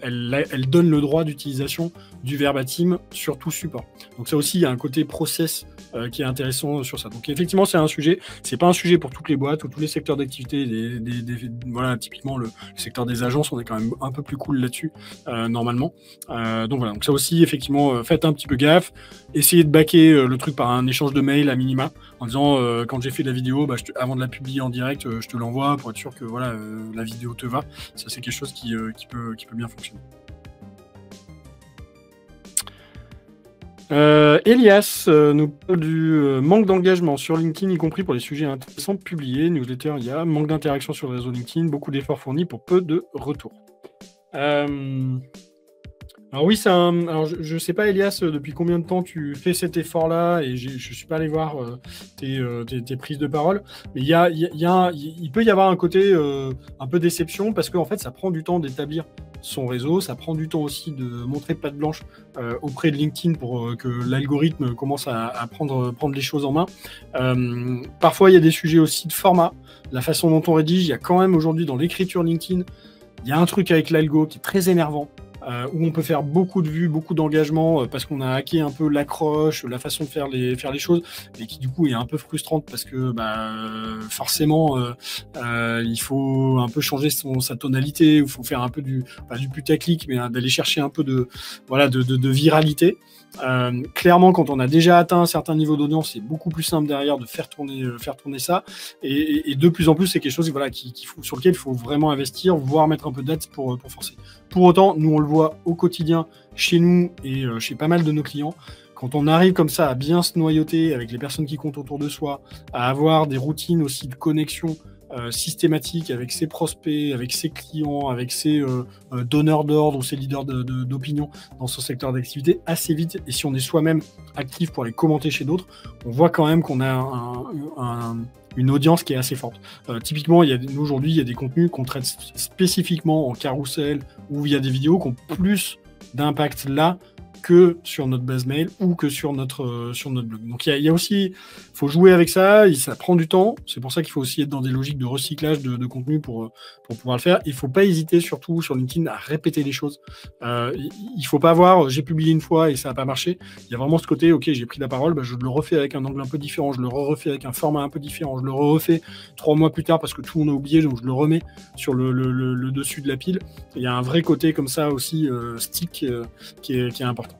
elle donne le droit d'utilisation du verbatim sur tout support. Donc ça aussi, il y a un côté process qui est intéressant sur ça. Donc effectivement, c'est un sujet. C'est pas un sujet pour toutes les boîtes ou tous les secteurs d'activité. Typiquement le secteur des agences, on est quand même un peu plus cool là-dessus normalement. Donc voilà. Donc ça aussi, effectivement, faites un petit peu gaffe. Essayez de backer le truc par un échange de mail à minima, en disant quand j'ai fait la vidéo, avant de la publier en direct, je te l'envoie pour être sûr que la vidéo te va. Ça, c'est quelque chose qui peut bien fonctionner. Elias nous parle du manque d'engagement sur LinkedIn, y compris pour les sujets intéressants publiés, newsletter, il y a manque d'interaction sur le réseau LinkedIn, beaucoup d'efforts fournis pour peu de retours. Alors oui, alors je sais pas, Elias, depuis combien de temps tu fais cet effort-là, et je suis pas allé voir tes prises de parole, mais il peut y avoir un côté un peu déception, parce qu'en fait, ça prend du temps d'établir son réseau, ça prend du temps aussi de montrer patte blanche auprès de LinkedIn pour que l'algorithme commence à prendre les choses en main. Parfois, il y a des sujets aussi de format, la façon dont on rédige. Il y a quand même aujourd'hui dans l'écriture LinkedIn, il y a un truc avec l'algo qui est très énervant, où on peut faire beaucoup de vues, beaucoup d'engagement, parce qu'on a hacké un peu l'accroche, la façon de faire les choses, et qui du coup est un peu frustrante, parce que forcément il faut un peu changer sa tonalité, il faut faire un peu pas du putaclic, mais d'aller chercher un peu de viralité. Clairement, quand on a déjà atteint un certain niveau d'audience, c'est beaucoup plus simple derrière de faire tourner ça, et de plus en plus c'est quelque chose sur lequel il faut vraiment investir, voire mettre un peu d'aide pour forcer. Pour autant, nous on le voit au quotidien chez nous et chez pas mal de nos clients. Quand on arrive comme ça à bien se noyauter avec les personnes qui comptent autour de soi, à avoir des routines aussi de connexion systématique avec ses prospects, avec ses clients, avec ses donneurs d'ordre ou ses leaders d'opinion dans son secteur d'activité assez vite, et si on est soi-même actif pour aller commenter chez d'autres, on voit quand même qu'on a une audience qui est assez forte. Typiquement, aujourd'hui, il y a des contenus qu'on traite spécifiquement en carrousel ou via des vidéos qui ont plus d'impact là que sur notre base mail ou que sur notre blog. Donc il y a aussi, faut jouer avec ça, ça prend du temps, c'est pour ça qu'il faut aussi être dans des logiques de recyclage de contenu pour pouvoir le faire. Il faut pas hésiter, surtout sur LinkedIn, à répéter les choses. Il faut pas avoir, j'ai publié une fois et ça n'a pas marché. Il y a vraiment ce côté, ok, j'ai pris la parole, je le refais avec un angle un peu différent, je le refais avec un format un peu différent, je le refais 3 mois plus tard parce que tout le monde a oublié, donc je le remets sur le dessus de la pile. Il y a un vrai côté comme ça aussi, stick, qui est important.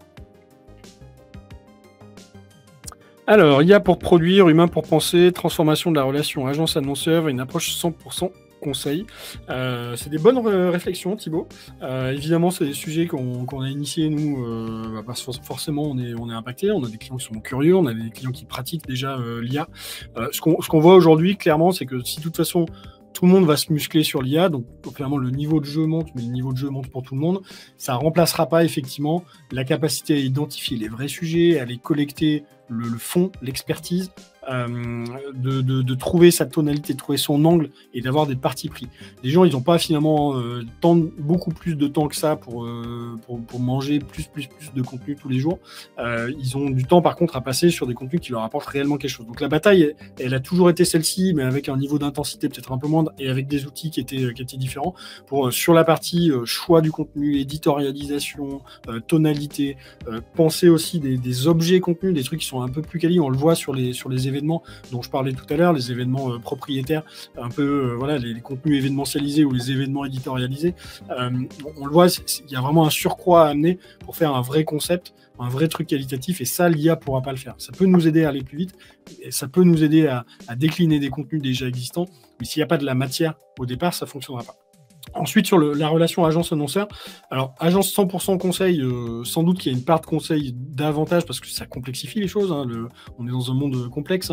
Alors, IA pour produire, humain pour penser, transformation de la relation agence-annonceur, une approche 100% conseil. C'est des bonnes réflexions, Thibaut. Évidemment, c'est des sujets qu'on a initiés, nous, parce que forcément, on est impacté. On a des clients qui sont curieux, on a des clients qui pratiquent déjà l'IA. Ce qu'on voit aujourd'hui, clairement, c'est que si de toute façon, tout le monde va se muscler sur l'IA, donc clairement le niveau de jeu monte, mais le niveau de jeu monte pour tout le monde. Ça ne remplacera pas effectivement la capacité à identifier les vrais sujets, à les collecter, le fond, l'expertise, de trouver sa tonalité, de trouver son angle et d'avoir des partis pris. Les gens, ils n'ont pas finalement beaucoup plus de temps que ça pour manger plus de contenu tous les jours. Ils ont du temps par contre à passer sur des contenus qui leur apportent réellement quelque chose. Donc la bataille, elle a toujours été celle-ci, mais avec un niveau d'intensité peut-être un peu moindre et avec des outils qui étaient différents. Sur la partie choix du contenu, éditorialisation, tonalité, penser aussi des objets contenus, des trucs qui sont un peu plus quali. On le voit sur les événements dont je parlais tout à l'heure, les événements propriétaires, un peu les contenus événementialisés ou les événements éditorialisés. On le voit, il y a vraiment un surcroît à amener pour faire un vrai concept, un vrai truc qualitatif, et ça, l'IA pourra pas le faire. Ça peut nous aider à aller plus vite, et ça peut nous aider à décliner des contenus déjà existants, mais s'il n'y a pas de la matière au départ, ça fonctionnera pas. Ensuite, sur la relation agence-annonceur, alors agence 100% conseil, sans doute qu'il y a une part de conseil davantage parce que ça complexifie les choses. On est dans un monde complexe.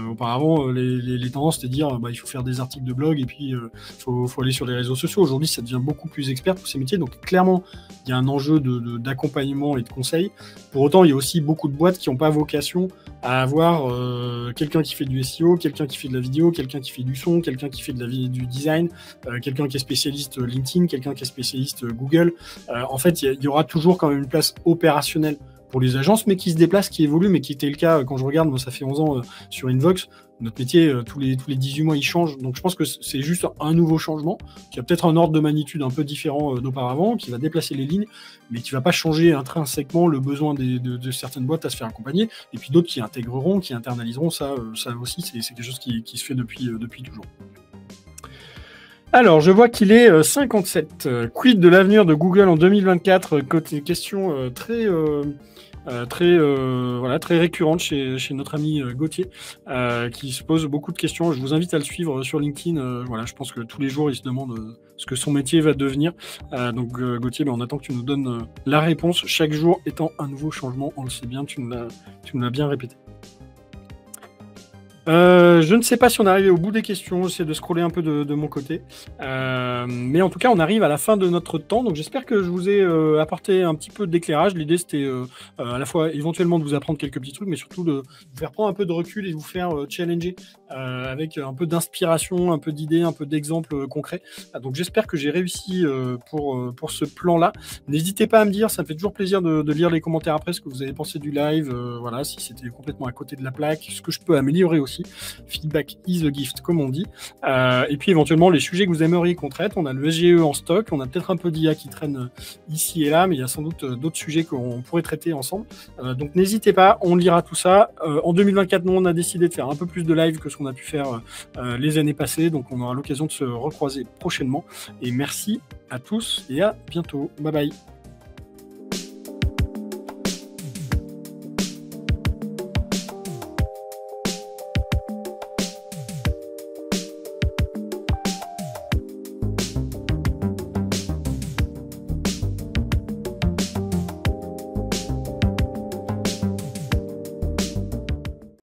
Auparavant, les tendances, c'était de dire il faut faire des articles de blog et puis faut aller sur les réseaux sociaux. Aujourd'hui, ça devient beaucoup plus expert pour ces métiers. Donc clairement, il y a un enjeu d'accompagnement et de conseil. Pour autant, il y a aussi beaucoup de boîtes qui n'ont pas vocation à avoir quelqu'un qui fait du SEO, quelqu'un qui fait de la vidéo, quelqu'un qui fait du son, quelqu'un qui fait du design, quelqu'un qui est spécialiste LinkedIn, quelqu'un qui est spécialiste Google. En fait, il y aura toujours quand même une place opérationnelle pour les agences, mais qui se déplace, qui évolue, mais qui était le cas quand je regarde, moi ça fait 11 ans sur Invox, notre métier, tous les 18 mois, il change. Donc je pense que c'est juste un nouveau changement, qui a peut-être un ordre de magnitude un peu différent d'auparavant, qui va déplacer les lignes, mais qui ne va pas changer intrinsèquement le besoin de certaines boîtes à se faire accompagner, et puis d'autres qui intégreront, qui internaliseront. Ça aussi, c'est quelque chose qui se fait depuis toujours. Alors, je vois qu'il est 57. Quid de l'avenir de Google en 2024? Question très récurrente chez notre ami Gauthier, qui se pose beaucoup de questions. Je vous invite à le suivre sur LinkedIn. Je pense que tous les jours, il se demande ce que son métier va devenir. Donc Gauthier, on attend que tu nous donnes la réponse. Chaque jour étant un nouveau changement, on le sait bien, tu nous l'as bien répété. Je ne sais pas si on est arrivé au bout des questions, j'essaie de scroller un peu de mon côté. Mais en tout cas, on arrive à la fin de notre temps, donc j'espère que je vous ai apporté un petit peu d'éclairage. L'idée, c'était à la fois éventuellement de vous apprendre quelques petits trucs, mais surtout de vous faire prendre un peu de recul et de vous faire challenger avec un peu d'inspiration, un peu d'idées, un peu d'exemples concrets. Donc j'espère que j'ai réussi pour ce plan-là. N'hésitez pas à me dire, ça me fait toujours plaisir de lire les commentaires après, ce que vous avez pensé du live, voilà, si c'était complètement à côté de la plaque, ce que je peux améliorer aussi. Feedback is a gift, comme on dit. Et puis éventuellement les sujets que vous aimeriez qu'on traite. On a le SGE en stock, on a peut-être un peu d'IA qui traîne ici et là, mais il y a sans doute d'autres sujets qu'on pourrait traiter ensemble. Donc n'hésitez pas, on lira tout ça. En 2024, nous, on a décidé de faire un peu plus de live que ce qu'on a pu faire les années passées, donc on aura l'occasion de se recroiser prochainement. Et merci à tous et à bientôt. Bye bye.